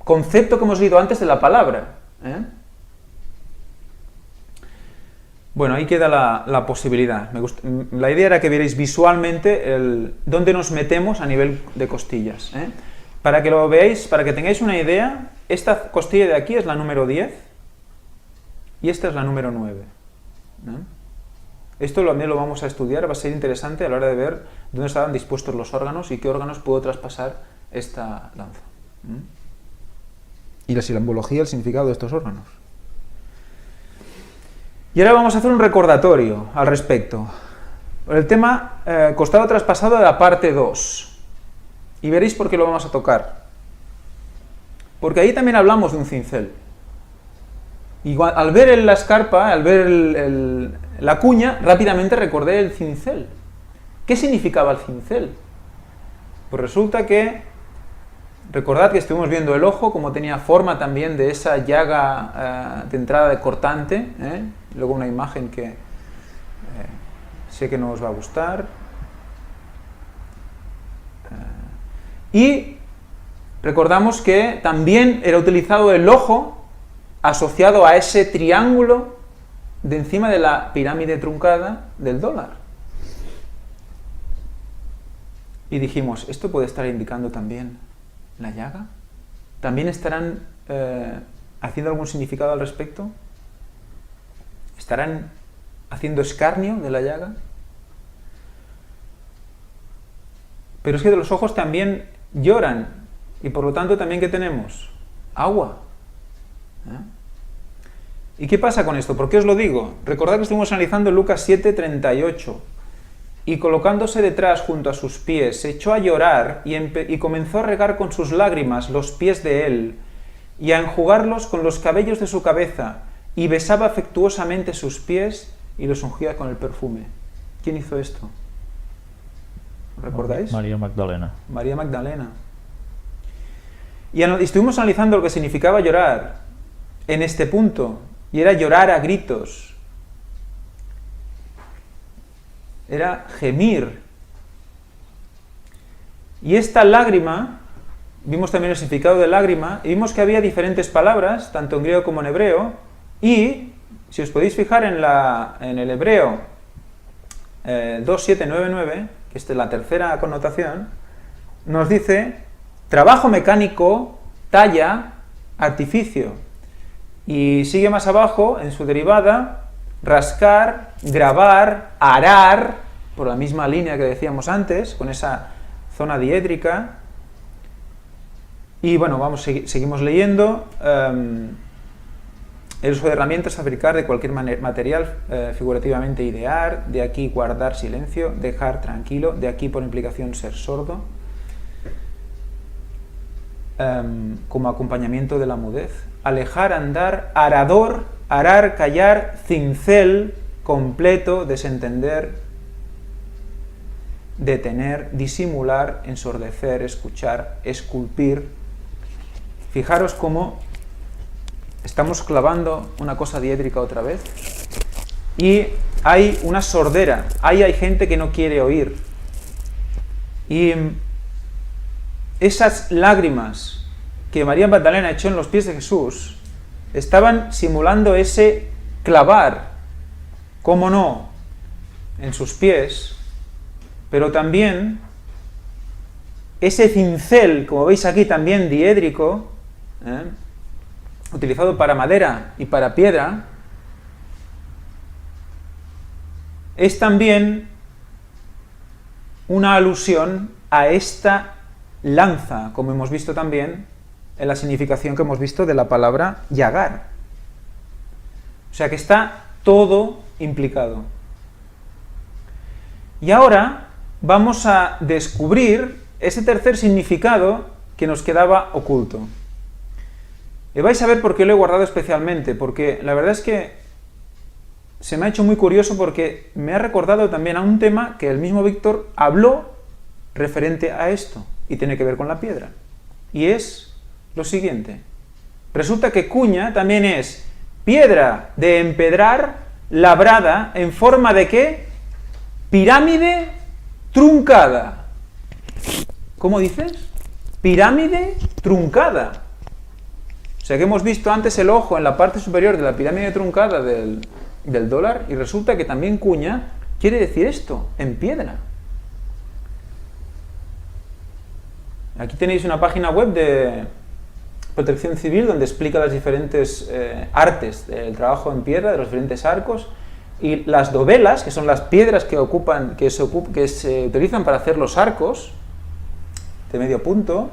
concepto que hemos leído antes de la palabra. Bueno, ahí queda la posibilidad. La idea era que vierais visualmente dónde nos metemos a nivel de costillas. Para que lo veáis, para que tengáis una idea, esta costilla de aquí es la número 10 y esta es la número 9. Esto también lo vamos a estudiar, va a ser interesante a la hora de ver dónde estaban dispuestos los órganos y qué órganos pudo traspasar esta lanza. Y la silambología, el significado de estos órganos. Y ahora vamos a hacer un recordatorio al respecto. El tema costado traspasado de la parte 2. Y veréis por qué lo vamos a tocar. Porque ahí también hablamos de un cincel. Y al ver la escarpa, al ver la cuña, rápidamente recordé el cincel. ¿Qué significaba el cincel? Pues resulta que, recordad que estuvimos viendo el ojo, como tenía forma también de esa llaga de entrada de cortante. Luego una imagen que sé que no os va a gustar. Y recordamos que también era utilizado el ojo asociado a ese triángulo de encima de la pirámide truncada del dólar. Y dijimos, ¿esto puede estar indicando también la llaga? ¿También estarán haciendo algún significado al respecto? ¿Estarán haciendo escarnio de la llaga? Pero es que de los ojos también lloran, y por lo tanto también ¿qué tenemos? Agua. ¿Y qué pasa con esto? ¿Por qué os lo digo? Recordad que estuvimos analizando Lucas 7:38. Y colocándose detrás junto a sus pies, se echó a llorar y comenzó a regar con sus lágrimas los pies de él, y a enjugarlos con los cabellos de su cabeza, y besaba afectuosamente sus pies y los ungía con el perfume. ¿Quién hizo esto? ¿Recordáis? María Magdalena. María Magdalena. Y estuvimos analizando lo que significaba llorar en este punto, y era llorar a gritos, era gemir. Y esta lágrima, vimos también el significado de lágrima, y vimos que había diferentes palabras, tanto en griego como en hebreo, y si os podéis fijar en el hebreo 2799, que esta es la tercera connotación, nos dice trabajo mecánico, talla, artificio. Y sigue más abajo, en su derivada, rascar, grabar, arar, por la misma línea que decíamos antes, con esa zona diédrica. Y bueno, seguimos leyendo. El uso de herramientas, fabricar de cualquier material, figurativamente idear, de aquí guardar silencio, dejar tranquilo, de aquí por implicación ser sordo, como acompañamiento de la mudez, alejar, andar, arador, arar, callar, cincel, completo, desentender, detener, disimular, ensordecer, escuchar, esculpir. Fijaros cómo estamos clavando una cosa diédrica otra vez y hay una sordera, ahí hay gente que no quiere oír. Y esas lágrimas que María Magdalena echó en los pies de Jesús estaban simulando ese clavar, cómo no, en sus pies, pero también ese cincel, como veis aquí también diédrico, utilizado para madera y para piedra, es también una alusión a esta lanza, como hemos visto también en la significación que hemos visto de la palabra llagar. O sea que está todo implicado. Y ahora vamos a descubrir ese tercer significado que nos quedaba oculto. Y vais a ver por qué lo he guardado especialmente, porque la verdad es que se me ha hecho muy curioso porque me ha recordado también a un tema que el mismo Víctor habló referente a esto, y tiene que ver con la piedra. Y es lo siguiente. Resulta que cuña también es piedra de empedrar labrada en forma de ¿qué? Pirámide truncada. ¿Cómo dices? Pirámide truncada. O sea que hemos visto antes el ojo en la parte superior de la pirámide truncada del dólar, y resulta que también cuña quiere decir esto, en piedra. Aquí tenéis una página web de Protección Civil donde explica las diferentes artes del trabajo en piedra, de los diferentes arcos, y las dovelas, que son las piedras que se utilizan para hacer los arcos de medio punto,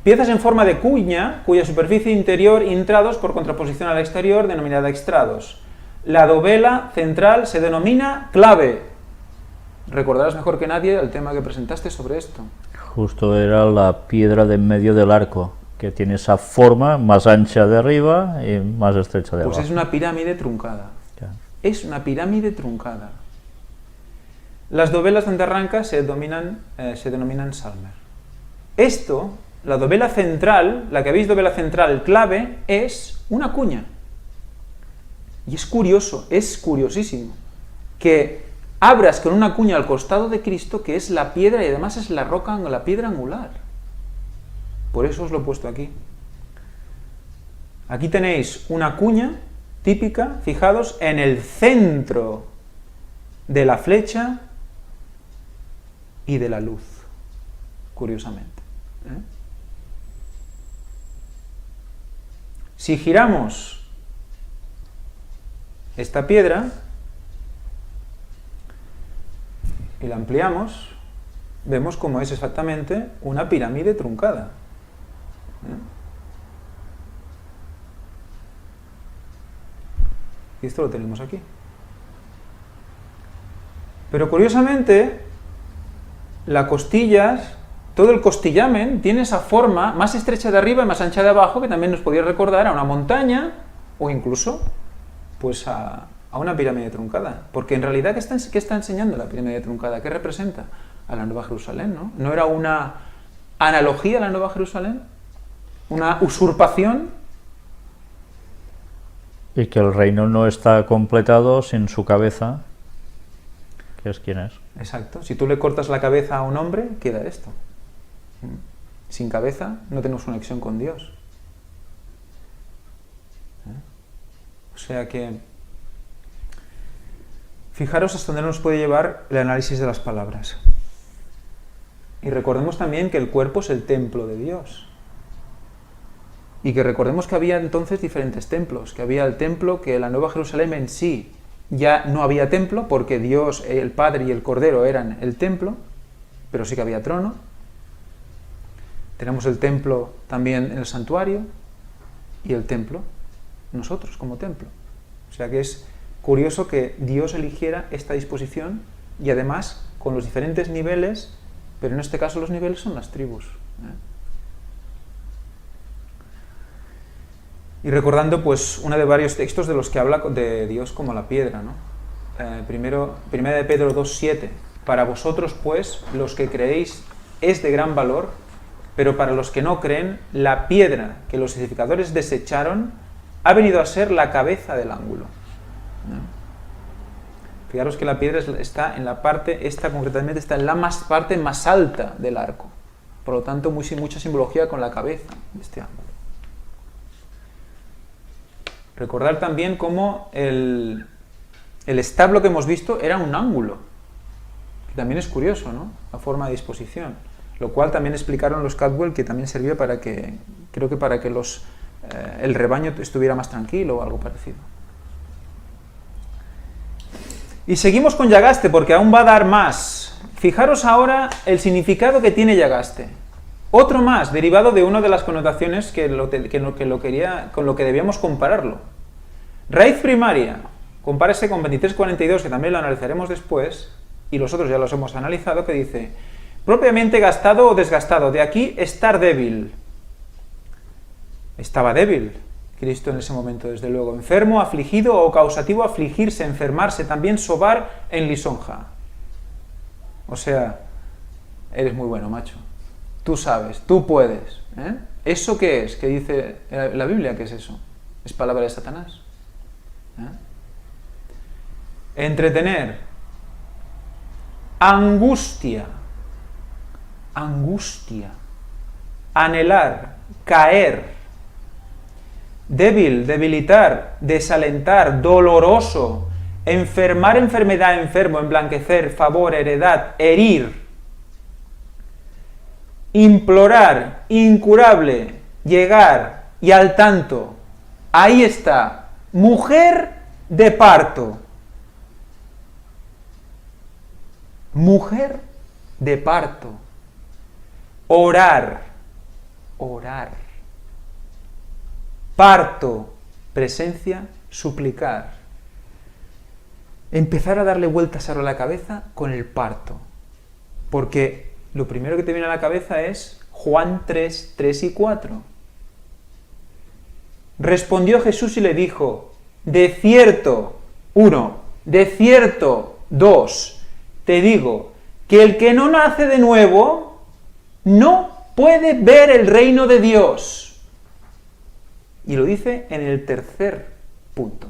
piezas en forma de cuña, cuya superficie interior intrados por contraposición al exterior, denominada extrados. La dovela central se denomina clave. Recordarás mejor que nadie el tema que presentaste sobre esto. Justo era la piedra de en medio del arco, que tiene esa forma más ancha de arriba y más estrecha de abajo. Pues es una pirámide truncada. Ya. Es una pirámide truncada. Las dovelas donde arranca se denominan salmer. Esto, la dovela central, la que veis dovela central clave, es una cuña. Y es curioso, es curiosísimo, que abras con una cuña al costado de Cristo, que es la piedra y además es la roca, la piedra angular. Por eso os lo he puesto aquí. Aquí tenéis una cuña típica, fijados, en el centro de la flecha y de la luz, curiosamente. Si giramos esta piedra y la ampliamos, vemos cómo es exactamente una pirámide truncada. Y esto lo tenemos aquí. Pero curiosamente, la costilla, todo el costillamen tiene esa forma más estrecha de arriba y más ancha de abajo, que también nos podría recordar a una montaña o incluso pues a una pirámide truncada. Porque en realidad, ¿qué está enseñando la pirámide truncada? ¿Qué representa? A la Nueva Jerusalén, ¿no? No era una analogía a la Nueva Jerusalén, una usurpación. Y que el reino no está completado sin su cabeza, que es quien es. Exacto. Si tú le cortas la cabeza a un hombre, queda esto. Sin cabeza no tenemos conexión con Dios. O sea que, fijaros hasta dónde nos puede llevar el análisis de las palabras. Y recordemos también que el cuerpo es el templo de Dios. Y que recordemos que había entonces diferentes templos, que había el templo, que la Nueva Jerusalén en sí ya no había templo, porque Dios, el Padre y el Cordero eran el templo, pero sí que había trono. Tenemos el templo también en el santuario, y el templo, nosotros como templo. O sea que es curioso que Dios eligiera esta disposición, y además con los diferentes niveles, pero en este caso los niveles son las tribus. Y recordando pues uno de varios textos de los que habla de Dios como la piedra, ¿no? Primera de Pedro 2:7, para vosotros pues, los que creéis, es de gran valor, pero para los que no creen, la piedra que los edificadores desecharon ha venido a ser la cabeza del ángulo. Fijaros que la piedra está en la parte, esta concretamente está en la parte más alta del arco, por lo tanto mucha simbología con la cabeza de este ángulo. Recordar también cómo el establo que hemos visto era un ángulo, que también es curioso, ¿no? La forma de disposición, lo cual también explicaron los Caldwell, que también servía para que, creo que para que el rebaño estuviera más tranquilo o algo parecido. Y seguimos con Yagaste, porque aún va a dar más. Fijaros ahora el significado que tiene Yagaste. Otro más, derivado de una de las connotaciones con lo que debíamos compararlo. Raíz primaria, compárese con 2342, que también lo analizaremos después, y los otros ya los hemos analizado, que dice, propiamente gastado o desgastado, de aquí estar débil. Estaba débil Cristo en ese momento, desde luego. Enfermo, afligido o causativo afligirse, enfermarse, también sobar en lisonja. O sea, eres muy bueno, macho. Tú sabes, tú puedes. ¿Eso qué es? ¿Qué dice la Biblia? ¿Qué es eso? Es palabra de Satanás. Entretener. Angustia. Angustia. Anhelar. Caer. Débil, debilitar, desalentar, doloroso. Enfermar, enfermedad, enfermo, emblanquecer, favor, heredad, herir. Implorar, incurable, llegar y al tanto. Ahí está, mujer de parto. Mujer de parto. Orar, orar. Parto, presencia, suplicar. Empezar a darle vueltas a la cabeza con el parto. Porque lo primero que te viene a la cabeza es Juan 3, 3 y 4. Respondió Jesús y le dijo, de cierto, 1, de cierto, 2, te digo, que el que no nace de nuevo, no puede ver el reino de Dios. Y lo dice en el tercer punto.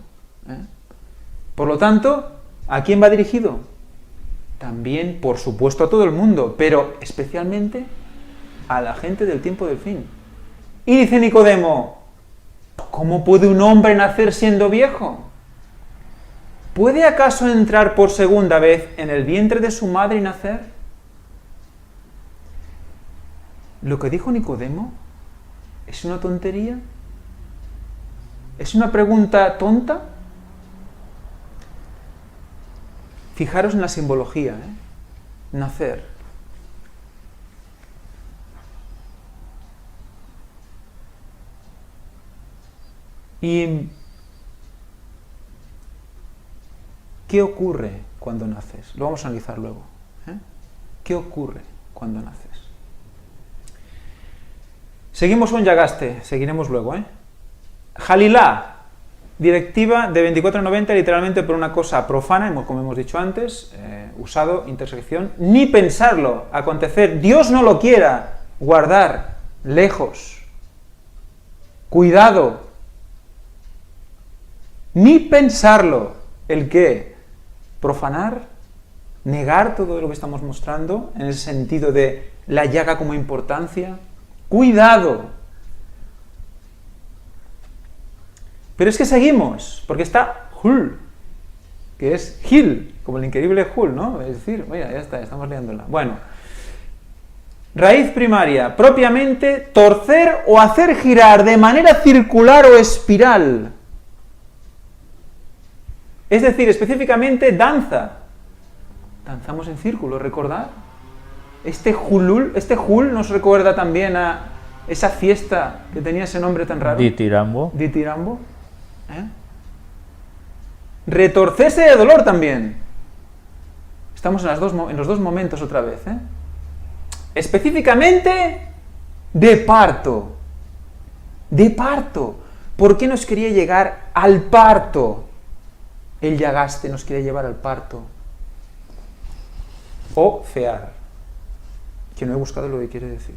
Por lo tanto, ¿a quién va dirigido? También, por supuesto, a todo el mundo, pero especialmente a la gente del tiempo del fin. Y dice Nicodemo, ¿cómo puede un hombre nacer siendo viejo? ¿Puede acaso entrar por segunda vez en el vientre de su madre y nacer? ¿Lo que dijo Nicodemo es una tontería? ¿Es una pregunta tonta? Fijaros en la simbología, nacer. ¿Y qué ocurre cuando naces? Lo vamos a analizar luego. ¿Qué ocurre cuando naces? Seguimos con Yagaste, seguiremos luego. Jalilá, directiva de 2490, literalmente por una cosa profana, como hemos dicho antes, usado, intersección, ni pensarlo, acontecer, Dios no lo quiera, guardar, lejos, cuidado, ni pensarlo. ¿El qué? Profanar, negar todo lo que estamos mostrando, en el sentido de la llaga como importancia. Cuidado. Pero es que seguimos, porque está Hul, que es Gil, como el increíble Hul, ¿no? Es decir, mira, ya está, estamos liándola. Bueno, raíz primaria, propiamente torcer o hacer girar de manera circular o espiral. Es decir, específicamente danza. Danzamos en círculo, ¿recordad? Este Hul nos recuerda también a esa fiesta que tenía ese nombre tan raro. Ditirambo. Ditirambo. Retorcerse de dolor también. Estamos en los dos momentos otra vez. Específicamente de parto. De parto. ¿Por qué nos quería llegar al parto? El Yagaste nos quería llevar al parto. O fear. Que no he buscado lo que quiere decir.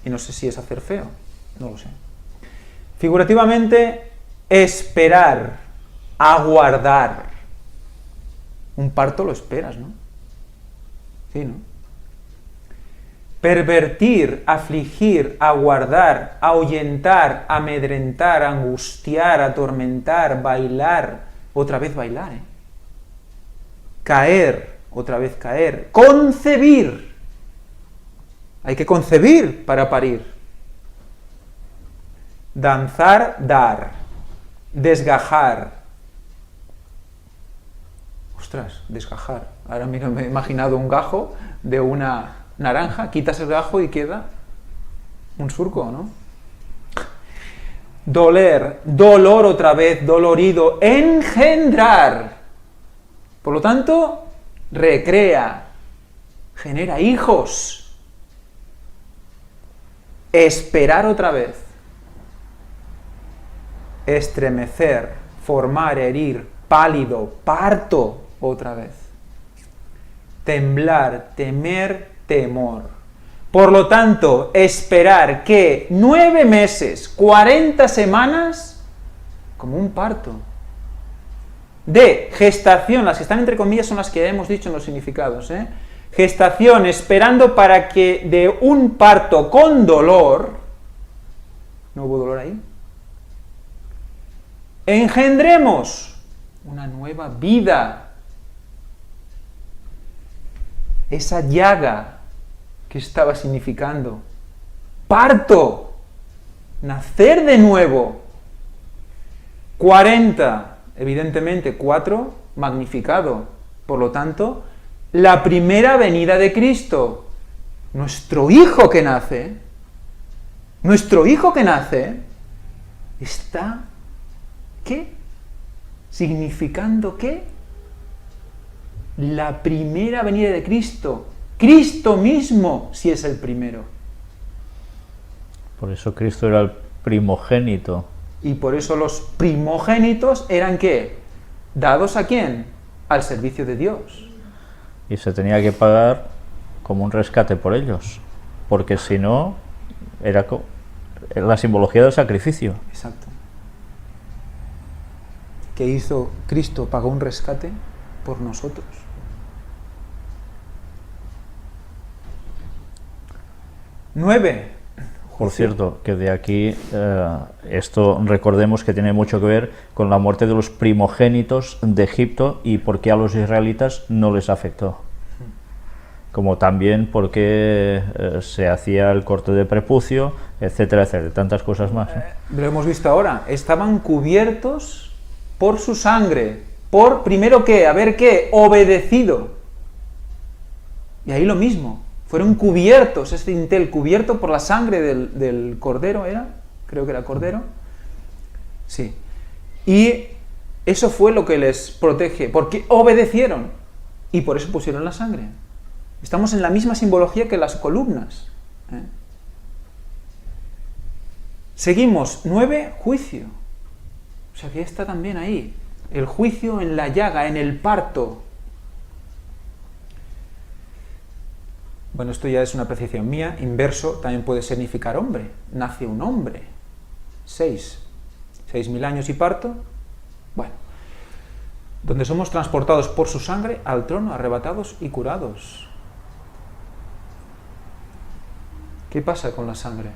Y no sé si es hacer feo. No lo sé. Figurativamente, esperar, aguardar. Un parto lo esperas, ¿no? Sí, ¿no? Pervertir, afligir, aguardar, ahuyentar, amedrentar, angustiar, atormentar, bailar, otra vez bailar, caer, otra vez caer, concebir. Hay que concebir para parir. Danzar, dar, desgajar. Ostras, desgajar. Ahora mira, me he imaginado un gajo de una naranja, quitas el gajo y queda un surco, ¿no? Doler, dolor otra vez, dolorido, engendrar. Por lo tanto, recrea, genera hijos. Esperar otra vez. Estremecer, formar, herir, pálido, parto otra vez. Temblar, temer, temor. Por lo tanto, esperar que 9 meses, 40 semanas, como un parto, de gestación, las que están entre comillas son las que ya hemos dicho en los significados, gestación, esperando para que de un parto con dolor, no hubo dolor ahí, engendremos una nueva vida. Esa llaga que estaba significando parto, nacer de nuevo. 40, evidentemente 4, magnificado. Por lo tanto, la primera venida de Cristo, nuestro hijo que nace, está, ¿qué? Significando ¿qué? La primera venida de Cristo. Cristo mismo, si es el primero. Por eso Cristo era el primogénito. Y por eso los primogénitos eran ¿qué? ¿Dados a quién? Al servicio de Dios. Y se tenía que pagar como un rescate por ellos, porque si no, era la simbología del sacrificio. Exacto. ¿Qué hizo Cristo? Pagó un rescate por nosotros. Nueve. Por cierto, que de aquí, esto recordemos que tiene mucho que ver con la muerte de los primogénitos de Egipto y por qué a los israelitas no les afectó. Como también porque se hacía el corte de prepucio, etcétera, etcétera, tantas cosas más. Lo hemos visto ahora, estaban cubiertos por su sangre, por, primero qué, a ver qué, obedecido. Y ahí lo mismo. Fueron cubiertos, este dintel cubierto por la sangre del cordero, ¿era? Creo que era cordero. Sí. Y eso fue lo que les protege, porque obedecieron y por eso pusieron la sangre. Estamos en la misma simbología que las columnas. Seguimos, 9, juicio. O sea que está también ahí. El juicio en la llaga, en el parto. Bueno, esto ya es una apreciación mía. Inverso también puede significar hombre. Nace un hombre. 6.000 años y parto. Bueno, donde somos transportados por su sangre al trono, arrebatados y curados. ¿Qué pasa con la sangre?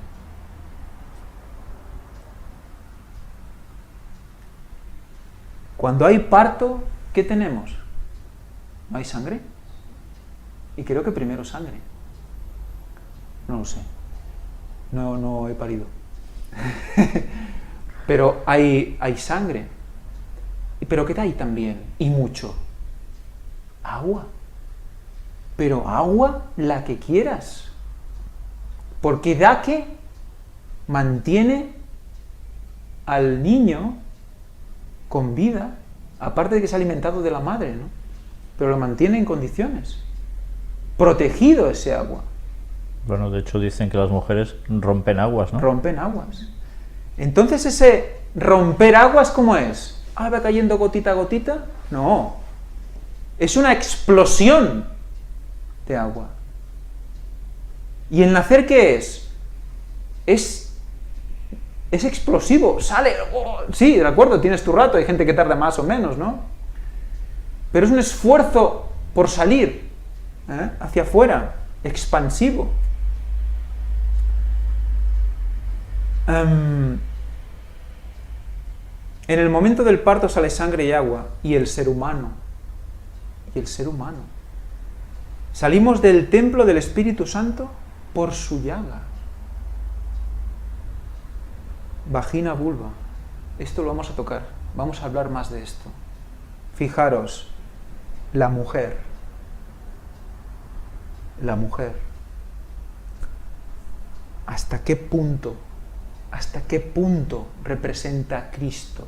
Cuando hay parto, ¿qué tenemos? ¿No hay sangre? Y creo que primero sangre. No lo sé. No he parido. Pero hay sangre. ¿Pero qué hay también? Y mucho. Agua. Pero agua la que quieras. Porque da que mantiene al niño con vida, aparte de que se ha alimentado de la madre, ¿no? Pero lo mantiene en condiciones. Protegido ese agua. Bueno, de hecho dicen que las mujeres rompen aguas, ¿no? Rompen aguas. Entonces ese romper aguas, ¿cómo es? ¿Va cayendo gotita a gotita? No. Es una explosión de agua. ¿Y el nacer qué es? Es explosivo, sale... sí, de acuerdo, tienes tu rato, hay gente que tarda más o menos, ¿no? Pero es un esfuerzo por salir hacia afuera, expansivo. En el momento del parto sale sangre y agua, y el ser humano. Salimos del templo del Espíritu Santo por su llaga. Vagina, vulva. Esto lo vamos a tocar. Vamos a hablar más de esto. Fijaros, la mujer. ¿Hasta qué punto representa a Cristo?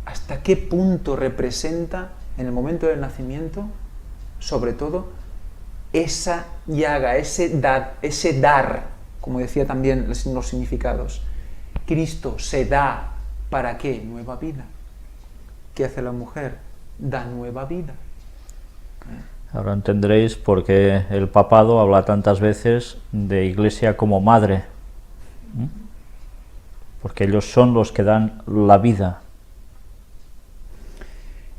¿Hasta qué punto representa, en el momento del nacimiento, sobre todo, esa llaga, ese dar, como decía también los significados? Cristo se da, ¿para qué? Nueva vida. ¿Qué hace la mujer? Da nueva vida. Ahora entenderéis por qué el papado habla tantas veces de Iglesia como madre. Porque ellos son los que dan la vida.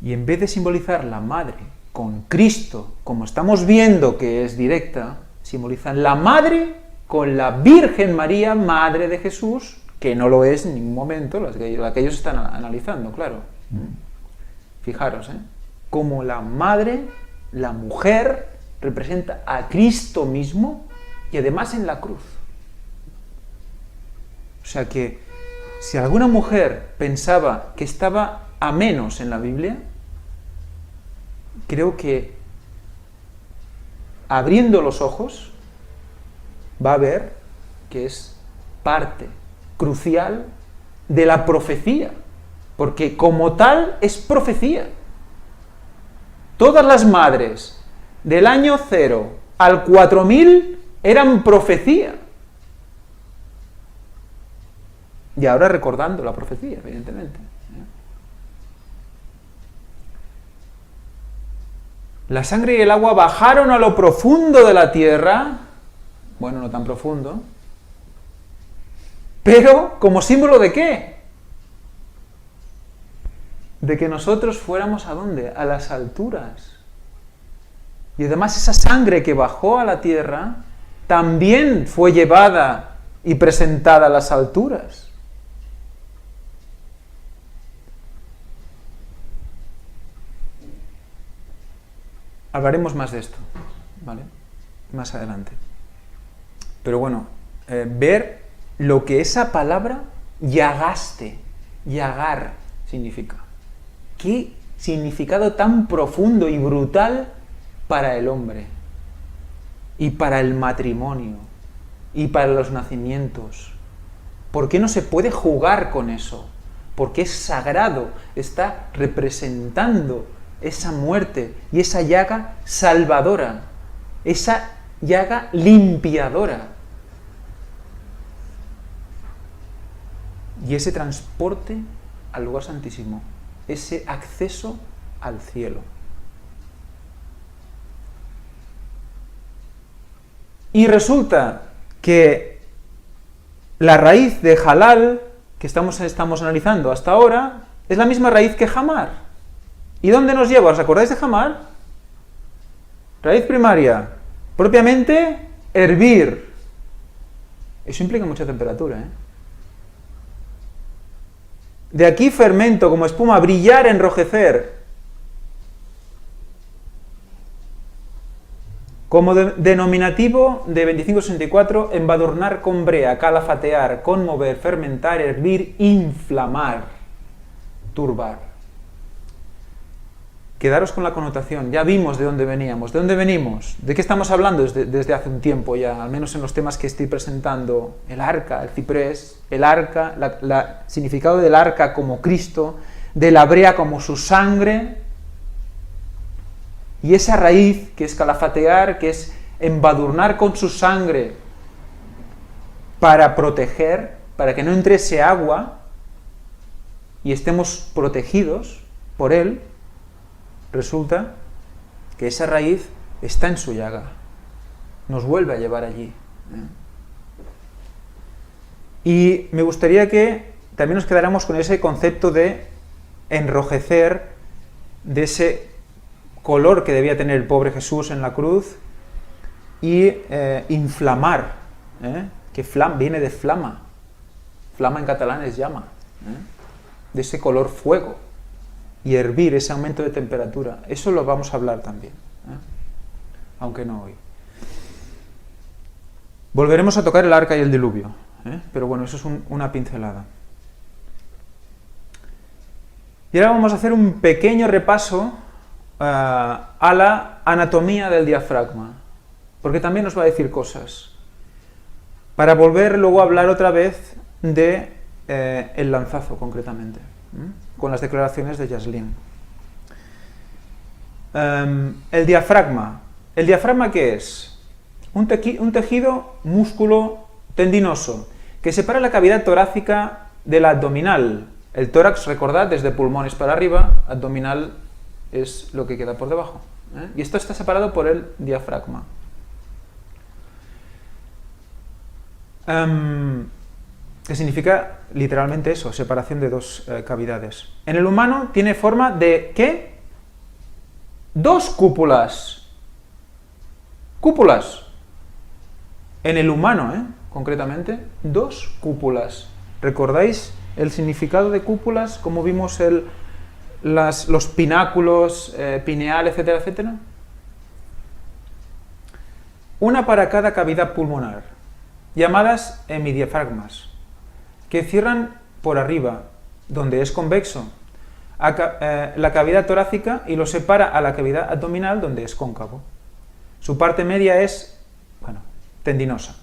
Y en vez de simbolizar la madre con Cristo, como estamos viendo que es directa, simbolizan la madre con la Virgen María, madre de Jesús, que no lo es en ningún momento, la que ellos están analizando, claro. Fijaros, como la madre, la mujer, representa a Cristo mismo y además en la cruz. O sea que, si alguna mujer pensaba que estaba a menos en la Biblia, creo que abriendo los ojos va a ver que es parte crucial de la profecía, porque como tal es profecía. Todas las madres del año 0 al 4000 eran profecía. Y ahora recordando la profecía, evidentemente. La sangre y el agua bajaron a lo profundo de la tierra, bueno, no tan profundo, pero ¿como símbolo de qué? De que nosotros fuéramos ¿a dónde? A las alturas. Y además esa sangre que bajó a la tierra también fue llevada y presentada a las alturas. Hablaremos más de esto, ¿vale? Más adelante. Pero bueno, ver lo que esa palabra llagaste, llagar, significa. Qué significado tan profundo y brutal para el hombre, y para el matrimonio, y para los nacimientos. ¿Por qué no se puede jugar con eso? Porque es sagrado, está representando esa muerte y esa llaga salvadora, esa llaga limpiadora. Y ese transporte al lugar santísimo, ese acceso al cielo. Y resulta que la raíz de halal que estamos analizando hasta ahora es la misma raíz que hamar. ¿Y dónde nos lleva? ¿Os acordáis de hamar? Raíz primaria. Propiamente, hervir. Eso implica mucha temperatura, ¿eh? De aquí fermento, como espuma, brillar, enrojecer. Como denominativo de 2564, embadurnar con brea, calafatear, conmover, fermentar, hervir, inflamar, turbar. Quedaros con la connotación, ya vimos de dónde veníamos. ¿De dónde venimos? ¿De qué estamos hablando desde hace un tiempo ya? Al menos en los temas que estoy presentando. El arca, el ciprés, el arca, el significado del arca como Cristo, de la brea como su sangre. Y esa raíz, que es calafatear, que es embadurnar con su sangre para proteger, para que no entre ese agua y estemos protegidos por él, resulta que esa raíz está en su llaga. Nos vuelve a llevar allí. Y me gustaría que también nos quedáramos con ese concepto de enrojecer, de ese color que debía tener el pobre Jesús en la cruz, y inflamar, que viene de flama. Flama en catalán es llama, de ese color fuego, y hervir, ese aumento de temperatura. Eso lo vamos a hablar también, aunque no hoy. Volveremos a tocar el arca y el diluvio, pero bueno, eso es una pincelada. Y ahora vamos a hacer un pequeño repaso a la anatomía del diafragma, porque también nos va a decir cosas, para volver luego a hablar otra vez de el lanzazo concretamente, con las declaraciones de Jaslin. El diafragma. ¿El diafragma qué es? Un tejido músculo tendinoso que separa la cavidad torácica de la abdominal. El tórax, recordad, desde pulmones para arriba, abdominal es lo que queda por debajo, y esto está separado por el diafragma. Que significa literalmente eso, separación de dos cavidades. En el humano tiene forma de ¿qué? Dos cúpulas. Cúpulas. En el humano, concretamente, dos cúpulas. ¿Recordáis el significado de cúpulas? Como vimos los pináculos, pineal, etcétera, etcétera. Una para cada cavidad pulmonar, llamadas hemidiafragmas, que cierran por arriba, donde es convexo, la cavidad torácica y lo separa a la cavidad abdominal, donde es cóncavo. Su parte media es, tendinosa,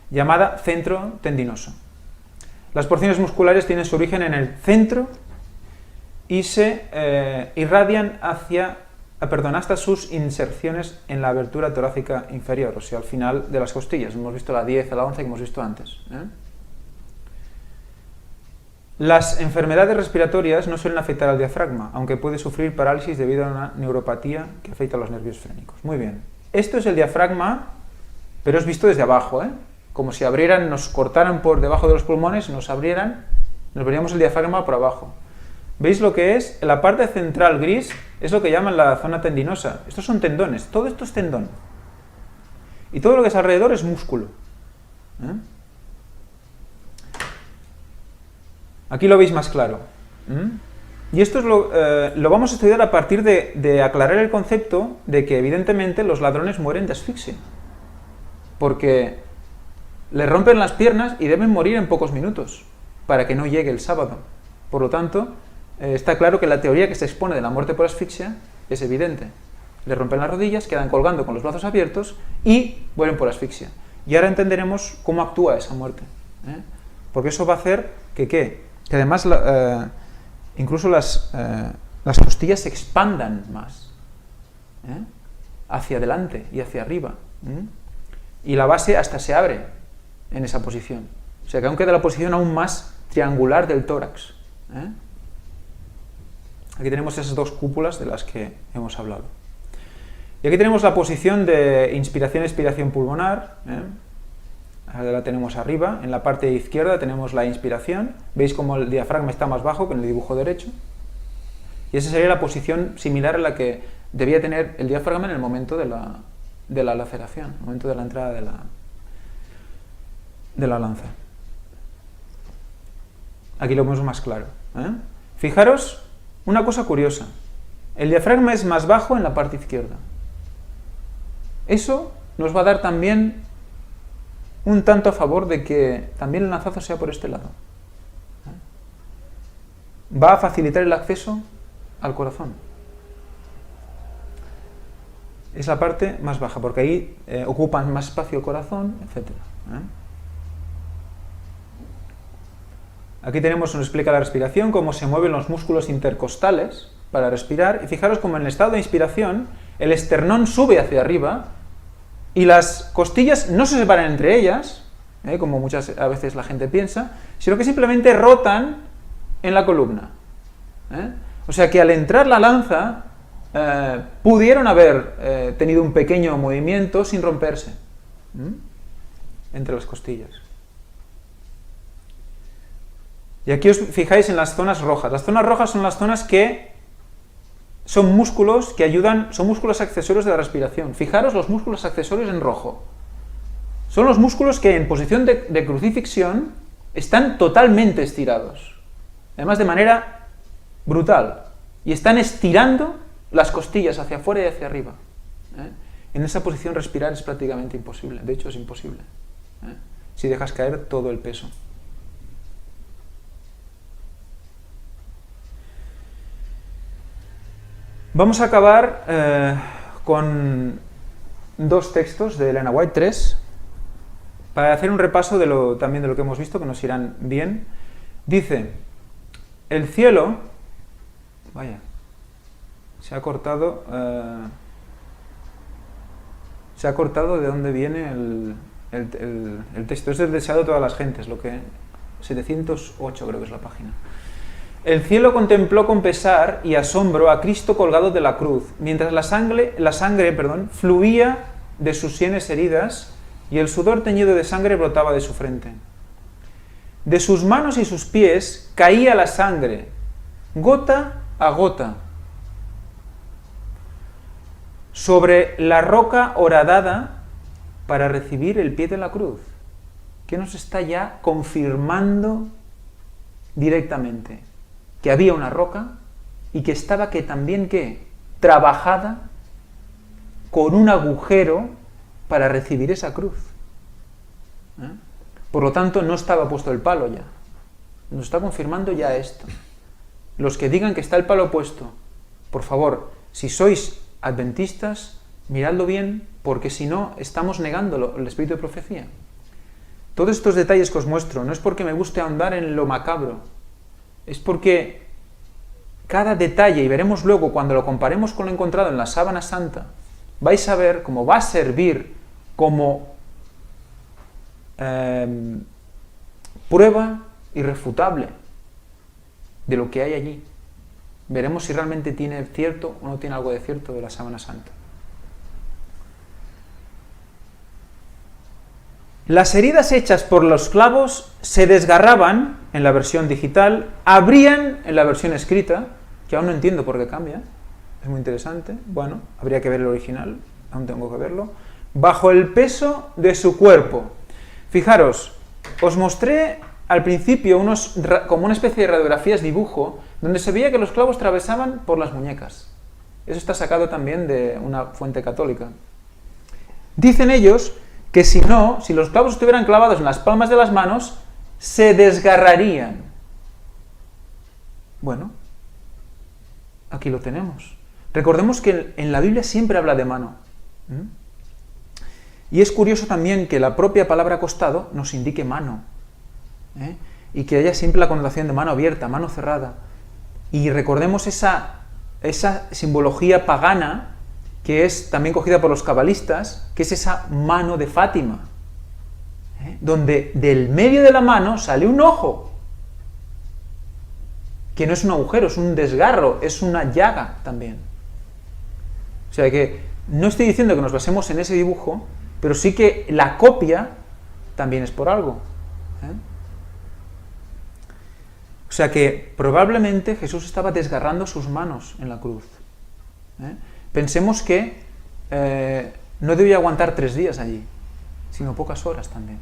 llamada centro tendinoso. Las porciones musculares tienen su origen en el centro y se irradian hasta sus inserciones en la abertura torácica inferior, o sea, al final de las costillas. Hemos visto la 10 a la 11 que hemos visto antes. Las enfermedades respiratorias no suelen afectar al diafragma, aunque puede sufrir parálisis debido a una neuropatía que afecta a los nervios frénicos. Muy bien. Esto es el diafragma, pero es visto desde abajo, como si abrieran, nos cortaran por debajo de los pulmones, nos abrieran, nos veríamos el diafragma por abajo. ¿Veis lo que es? La parte central gris es lo que llaman la zona tendinosa. Estos son tendones, todo esto es tendón. Y todo lo que es alrededor es músculo. Aquí lo veis más claro. Y esto es lo vamos a estudiar a partir de aclarar el concepto de que evidentemente los ladrones mueren de asfixia. Porque les rompen las piernas y deben morir en pocos minutos para que no llegue el sábado. Por lo tanto, está claro que la teoría que se expone de la muerte por asfixia es evidente. Les rompen las rodillas, quedan colgando con los brazos abiertos y mueren por asfixia. Y ahora entenderemos cómo actúa esa muerte. Porque eso va a hacer que además incluso las costillas se expandan más hacia adelante y hacia arriba. Y la base hasta se abre en esa posición. O sea que aún queda la posición aún más triangular del tórax. Aquí tenemos esas dos cúpulas de las que hemos hablado. Y aquí tenemos la posición de inspiración-expiración pulmonar. Ahora la tenemos arriba. En la parte izquierda tenemos la inspiración. Veis como el diafragma está más bajo que en el dibujo derecho. Y esa sería la posición similar a la que debía tener el diafragma en el momento de la laceración, en el momento de la entrada de la lanza. Aquí lo vemos más claro. Fijaros una cosa curiosa. El diafragma es más bajo en la parte izquierda. Eso nos va a dar también un tanto a favor de que también el lanzazo sea por este lado. Va a facilitar el acceso al corazón. Es la parte más baja, porque ahí ocupan más espacio el corazón, etc. Aquí tenemos, nos explica la respiración, cómo se mueven los músculos intercostales para respirar. Y fijaros como en el estado de inspiración, el esternón sube hacia arriba y las costillas no se separan entre ellas, como muchas a veces la gente piensa, sino que simplemente rotan en la columna. O sea que al entrar la lanza, pudieron haber tenido un pequeño movimiento sin romperse entre las costillas. Y aquí os fijáis en las zonas rojas. Las zonas rojas son las zonas que son músculos que ayudan, son músculos accesorios de la respiración. Fijaros los músculos accesorios en rojo. Son los músculos que en posición de crucifixión están totalmente estirados. Además de manera brutal. Y están estirando las costillas hacia afuera y hacia arriba. En esa posición respirar es prácticamente imposible. De hecho es imposible. Si dejas caer todo el peso. Vamos a acabar con dos textos de Elena White, 3, para hacer un repaso también de lo que hemos visto, que nos irán bien. Dice, el cielo, vaya, se ha cortado de dónde viene el texto. Es el deseado de todas las gentes, 708 creo que es la página. El cielo contempló con pesar y asombro a Cristo colgado de la cruz, mientras la sangre, fluía de sus sienes heridas y el sudor teñido de sangre brotaba de su frente. De sus manos y sus pies caía la sangre, gota a gota, sobre la roca horadada para recibir el pie de la cruz. ¿Qué nos está ya confirmando directamente? Que había una roca y que estaba también trabajada con un agujero para recibir esa cruz. Por lo tanto, no estaba puesto el palo ya. Nos está confirmando ya esto. Los que digan que está el palo puesto, por favor, si sois adventistas, miradlo bien, porque si no, estamos negándolo, el espíritu de profecía. Todos estos detalles que os muestro, no es porque me guste ahondar en lo macabro, es porque cada detalle, y veremos luego cuando lo comparemos con lo encontrado en la sábana santa, vais a ver cómo va a servir como prueba irrefutable de lo que hay allí. Veremos si realmente tiene cierto o no tiene algo de cierto de la sábana santa. Las heridas hechas por los clavos se desgarraban en la versión digital, abrían en la versión escrita, que aún no entiendo por qué cambia, es muy interesante, bueno, habría que ver el original, aún tengo que verlo, bajo el peso de su cuerpo. Fijaros, os mostré al principio como una especie de radiografías dibujo, donde se veía que los clavos atravesaban por las muñecas. Eso está sacado también de una fuente católica. Dicen ellos que si los clavos estuvieran clavados en las palmas de las manos, se desgarrarían. Bueno, aquí lo tenemos. Recordemos que en la Biblia siempre habla de mano. Y es curioso también que la propia palabra costado nos indique mano. Y que haya siempre la connotación de mano abierta, mano cerrada. Y recordemos esa simbología pagana que es también cogida por los cabalistas, que es esa mano de Fátima, donde del medio de la mano sale un ojo, que no es un agujero, es un desgarro, es una llaga también. O sea que No estoy diciendo que nos basemos en ese dibujo, pero sí que la copia también es por algo. O sea que probablemente Jesús estaba desgarrando sus manos en la cruz. Pensemos que no debía aguantar 3 días allí, sino pocas horas también.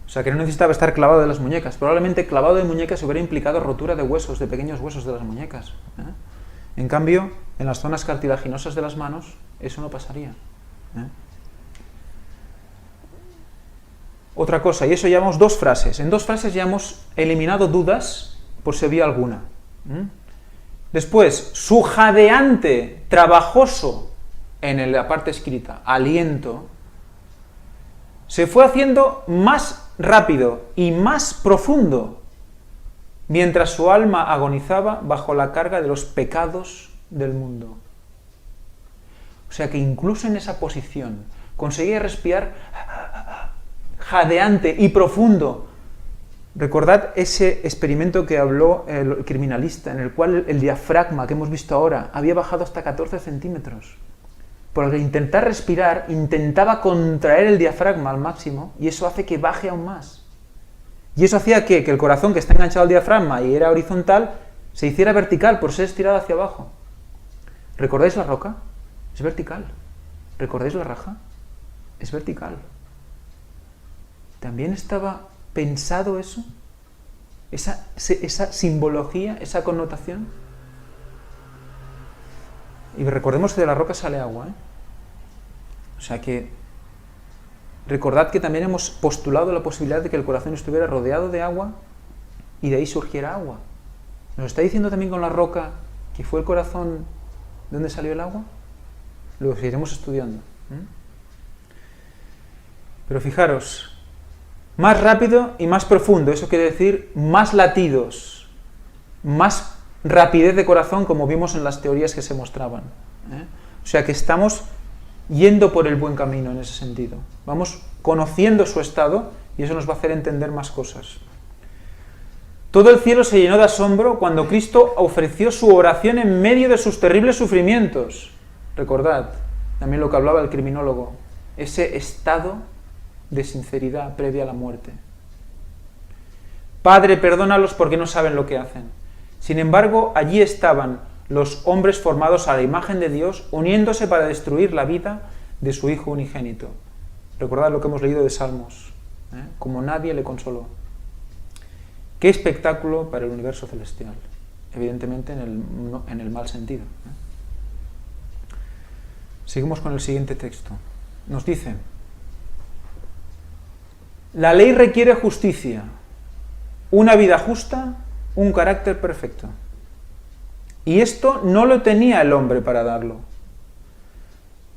O sea que no necesitaba estar clavado de las muñecas. Probablemente clavado de muñecas hubiera implicado rotura de huesos, de pequeños huesos de las muñecas. En cambio, en las zonas cartilaginosas de las manos, eso no pasaría. Otra cosa, y eso llevamos 2 frases. En 2 frases ya hemos eliminado dudas, por si había alguna. Después, su jadeante, trabajoso, en la parte escrita, aliento, se fue haciendo más rápido y más profundo mientras su alma agonizaba bajo la carga de los pecados del mundo. O sea que incluso en esa posición conseguía respirar jadeante y profundo. Recordad ese experimento que habló el criminalista, en el cual el diafragma que hemos visto ahora había bajado hasta 14 centímetros. Por al intentar respirar, intentaba contraer el diafragma al máximo, y eso hace que baje aún más. Y eso hacía que el corazón, que está enganchado al diafragma y era horizontal, se hiciera vertical por ser estirado hacia abajo. ¿Recordáis la roca? Es vertical. ¿Recordáis la raja? Es vertical. ¿También estaba pensado eso? Esa simbología, esa connotación. Y recordemos que de la roca sale agua, O sea que recordad que también hemos postulado la posibilidad de que el corazón estuviera rodeado de agua y de ahí surgiera agua. ¿Nos está diciendo también con la roca que fue el corazón de donde salió el agua? Lo iremos estudiando. Pero fijaros, más rápido y más profundo, eso quiere decir más latidos, más rapidez de corazón, como vimos en las teorías que se mostraban. O sea que estamos yendo por el buen camino en ese sentido. Vamos conociendo su estado y eso nos va a hacer entender más cosas. Todo el cielo se llenó de asombro cuando Cristo ofreció su oración en medio de sus terribles sufrimientos. Recordad también lo que hablaba el criminólogo, ese estado de sinceridad previa a la muerte. Padre, perdónalos porque no saben lo que hacen. Sin embargo, allí estaban los hombres formados a la imagen de Dios, uniéndose para destruir la vida de su Hijo unigénito. Recordad lo que hemos leído de Salmos, como nadie le consoló. Qué espectáculo para el universo celestial, evidentemente en el mal sentido. Seguimos con el siguiente texto. Nos dice: la ley requiere justicia, una vida justa, un carácter perfecto. Y esto no lo tenía el hombre para darlo.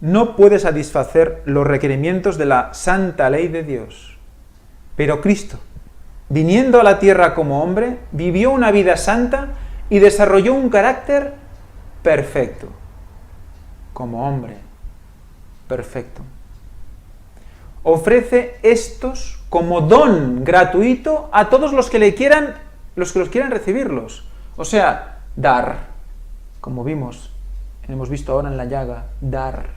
No puede satisfacer los requerimientos de la santa ley de Dios. Pero Cristo, viniendo a la tierra como hombre, vivió una vida santa y desarrolló un carácter perfecto. Como hombre, perfecto. Ofrece estos como don gratuito a todos los que los quieran recibirlos. O sea, dar, como hemos visto ahora en la llaga, dar.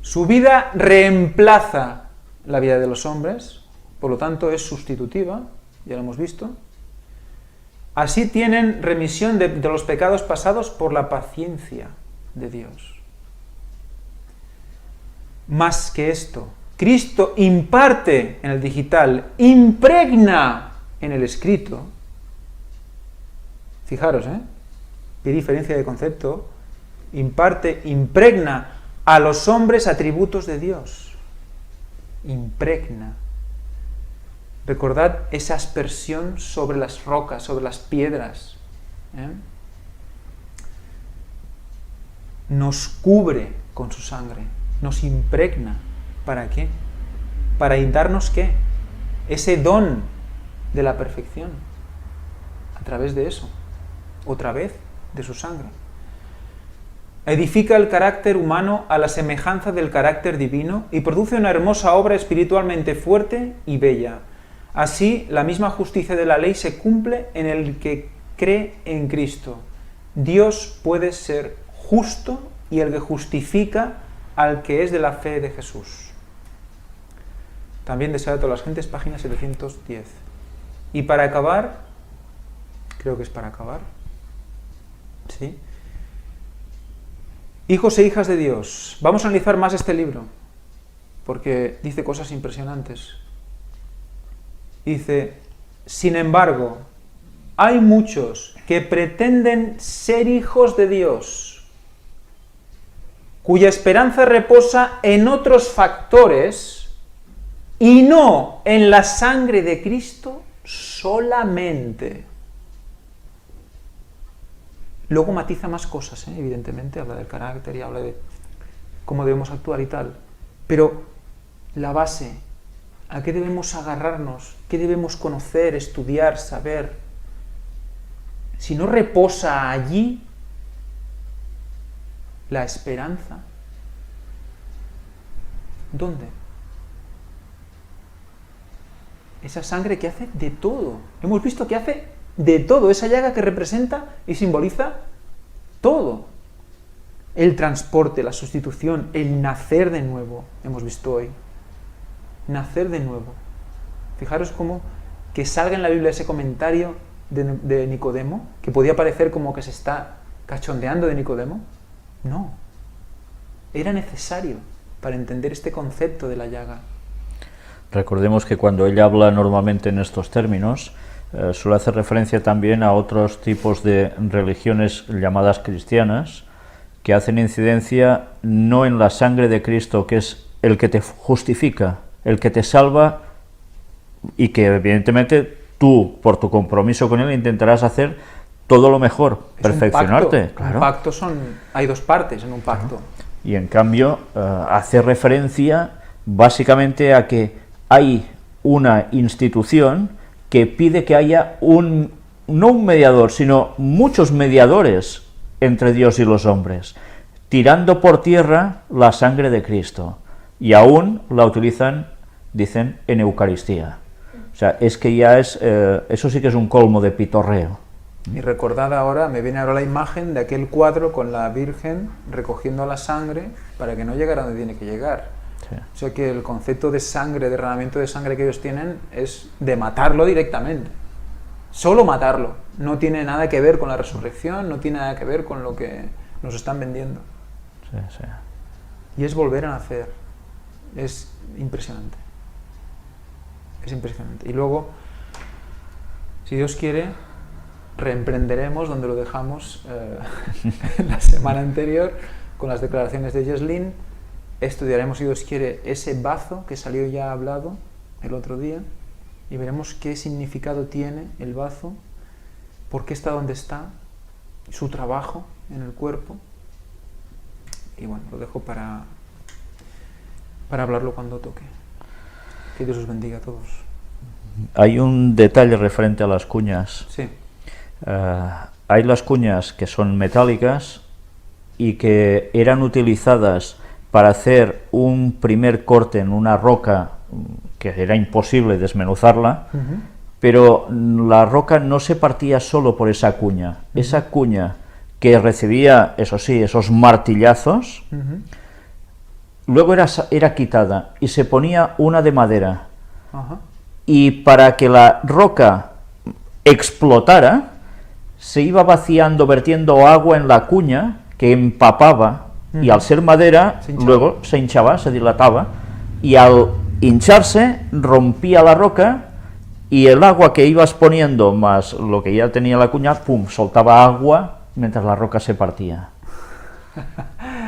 Su vida reemplaza la vida de los hombres, por lo tanto es sustitutiva, ya lo hemos visto. Así tienen remisión de los pecados pasados por la paciencia de Dios. Más que esto, Cristo imparte en el digital, impregna en el escrito. Fijaros, qué diferencia de concepto. Imparte, impregna a los hombres atributos de Dios. Impregna. Recordad esa aspersión sobre las rocas, sobre las piedras. Nos cubre con su sangre, nos impregna. ¿Para qué? Para darnos ¿qué? Ese don de la perfección. A través de eso. Otra vez, de su sangre. Edifica el carácter humano a la semejanza del carácter divino y produce una hermosa obra espiritualmente fuerte y bella. Así, la misma justicia de la ley se cumple en el que cree en Cristo. Dios puede ser justo y el que justifica al que es de la fe de Jesús. También Deseo de todas las gentes, página 710. Y para acabar, creo que es para acabar, ¿sí? Hijos e hijas de Dios. Vamos a analizar más este libro, porque dice cosas impresionantes. Dice, sin embargo, hay muchos que pretenden ser hijos de Dios, cuya esperanza reposa en otros factores y no en la sangre de Cristo solamente. Luego matiza más cosas, evidentemente, habla del carácter y habla de cómo debemos actuar y tal. Pero la base, ¿a qué debemos agarrarnos? ¿Qué debemos conocer, estudiar, saber? Si no reposa allí la esperanza, ¿dónde? Esa sangre que hace de todo. Hemos visto que hace de todo, esa llaga que representa y simboliza todo. El transporte, la sustitución, el nacer de nuevo, hemos visto hoy. Nacer de nuevo. Fijaros cómo que salga en la Biblia ese comentario de Nicodemo, que podía parecer como que se está cachondeando de Nicodemo. No. Era necesario para entender este concepto de la llaga. Recordemos que cuando ella habla normalmente en estos términos, suele hacer referencia también a otros tipos de religiones llamadas cristianas, que hacen incidencia no en la sangre de Cristo, que es el que te justifica, el que te salva, y que evidentemente tú, por tu compromiso con él, intentarás hacer todo lo mejor, Es perfeccionarte. Un pacto, claro. un pacto hay dos partes en un pacto. Claro. Y en cambio hace referencia básicamente a que hay una institución que pide que haya no un mediador, sino muchos mediadores entre Dios y los hombres, tirando por tierra la sangre de Cristo, y aún la utilizan, dicen, en Eucaristía. O sea, es que ya eso sí que es un colmo de pitorreo. Y recordad ahora, me viene ahora la imagen de aquel cuadro con la Virgen recogiendo la sangre para que no llegara donde tiene que llegar. Sí. O sea que el concepto de sangre, de derramamiento de sangre que ellos tienen es de matarlo directamente. Solo matarlo. No tiene nada que ver con la resurrección, no tiene nada que ver con lo que nos están vendiendo. Sí, sí. Y es volver a nacer. Es impresionante. Es impresionante. Y luego, si Dios quiere, reemprenderemos donde lo dejamos la semana anterior con las declaraciones de Jesslyn. Estudiaremos, si Dios quiere, ese bazo que salió ya hablado el otro día y veremos qué significado tiene el bazo, por qué está donde está, su trabajo en el cuerpo. Y bueno, lo dejo para hablarlo cuando toque. Que Dios os bendiga a todos. Hay un detalle referente a las cuñas. Sí. Hay las cuñas que son metálicas y que eran utilizadas para hacer un primer corte en una roca que era imposible desmenuzarla, pero la roca no se partía solo por esa cuña. Esa cuña que recibía, eso sí, esos martillazos, luego era quitada y se ponía una de madera. Y para que la roca explotara, se iba vaciando, vertiendo agua en la cuña que empapaba, y al ser madera, luego se hinchaba, se dilataba, y al hincharse rompía la roca, y el agua que ibas poniendo más lo que ya tenía la cuña, pum, soltaba agua mientras la roca se partía.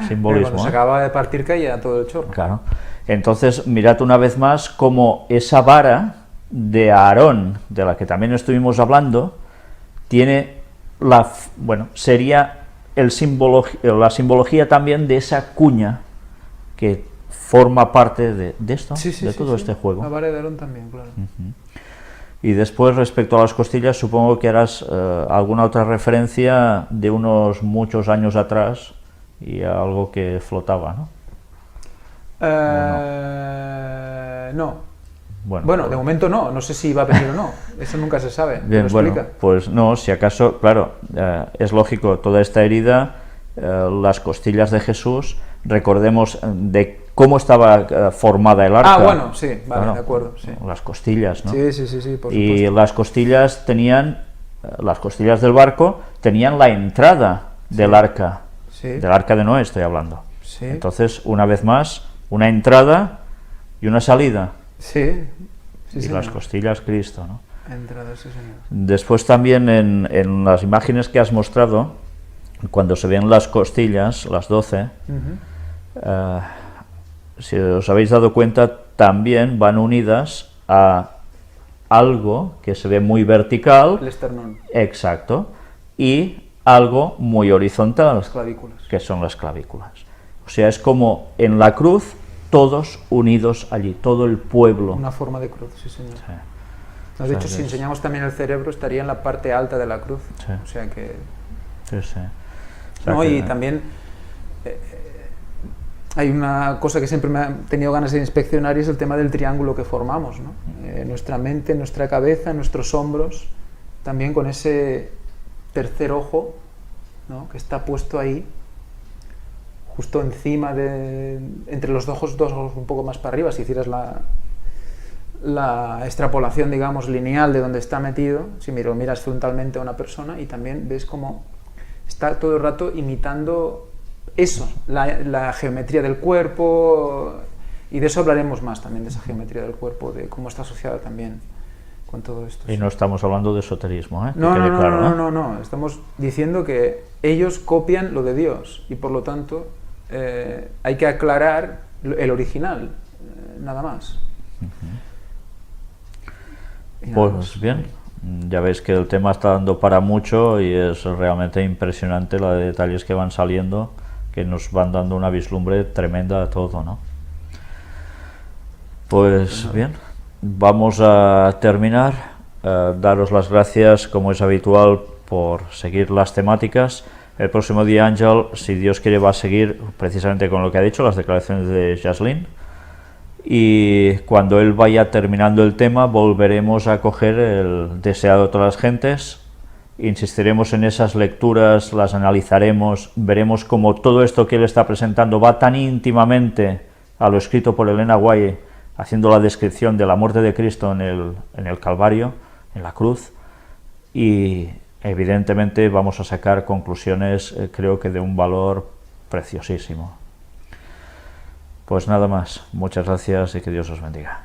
Simbolismo. Cuando se acababa de partir caía todo el chorro. Claro. Entonces, mirad una vez más cómo esa vara de Aarón, de la que también estuvimos hablando, tiene sería la simbología también de esa cuña que forma parte de esto, de todo este juego. La vara de Aarón también, claro. Y después, respecto a las costillas, supongo que harás alguna otra referencia de unos muchos años atrás y a algo que flotaba, ¿no? No. Bueno, de momento no sé si va a venir o no, eso nunca se sabe. Bien, bueno, pues no, si acaso, claro, es lógico, toda esta herida, las costillas de Jesús, recordemos de cómo estaba formada el arca. Ah, bueno, sí, vale, Bueno, de acuerdo. Sí. Las costillas, ¿no? Sí, por supuesto. Y las costillas del barco tenían la entrada del arca, del arca de Noé estoy hablando. Sí. Entonces, una vez más, una entrada y una salida. Sí, y señor. Las costillas Cristo, ¿no? Entrada, sí, señor. Después también en las imágenes que has mostrado, cuando se ven las costillas, las 12, si os habéis dado cuenta, también van unidas a algo que se ve muy vertical. El esternón. Exacto. Y algo muy horizontal. Las clavículas. Que son las clavículas. O sea, es como en la cruz, todos unidos allí, todo el pueblo. Una forma de cruz, sí, señor. Sí. De hecho, si enseñamos también el cerebro, estaría en la parte alta de la cruz. Sí. O sea que... Sí, sí. O sea no, que... y también hay una cosa que siempre me ha tenido ganas de inspeccionar y es el tema del triángulo que formamos, ¿no? Nuestra mente, nuestra cabeza, nuestros hombros, también con ese tercer ojo, ¿no? Que está puesto ahí, justo encima entre los dos ojos un poco más para arriba, si hicieras la extrapolación, digamos, lineal de donde está metido, si miras frontalmente a una persona y también ves cómo está todo el rato imitando eso, la geometría del cuerpo, y de eso hablaremos más también, de esa geometría del cuerpo, de cómo está asociada también con todo esto. Y no estamos hablando de esoterismo, ¿eh? No, estamos diciendo que ellos copian lo de Dios y por lo tanto hay que aclarar el original, nada más. Pues bien, ya veis que el tema está dando para mucho y es realmente impresionante la de detalles que van saliendo, que nos van dando una vislumbre tremenda a todo, ¿no? Pues bien, vamos a terminar. Daros las gracias, como es habitual, por seguir las temáticas. El próximo día Ángel, si Dios quiere, va a seguir precisamente con lo que ha dicho, las declaraciones de Jaslyn. Y cuando él vaya terminando el tema, volveremos a coger el deseado de todas las gentes. Insistiremos en esas lecturas, las analizaremos, veremos cómo todo esto que él está presentando va tan íntimamente a lo escrito por Elena White, haciendo la descripción de la muerte de Cristo en el Calvario, en la cruz, y evidentemente vamos a sacar conclusiones, creo que de un valor preciosísimo. Pues nada más, muchas gracias y que Dios os bendiga.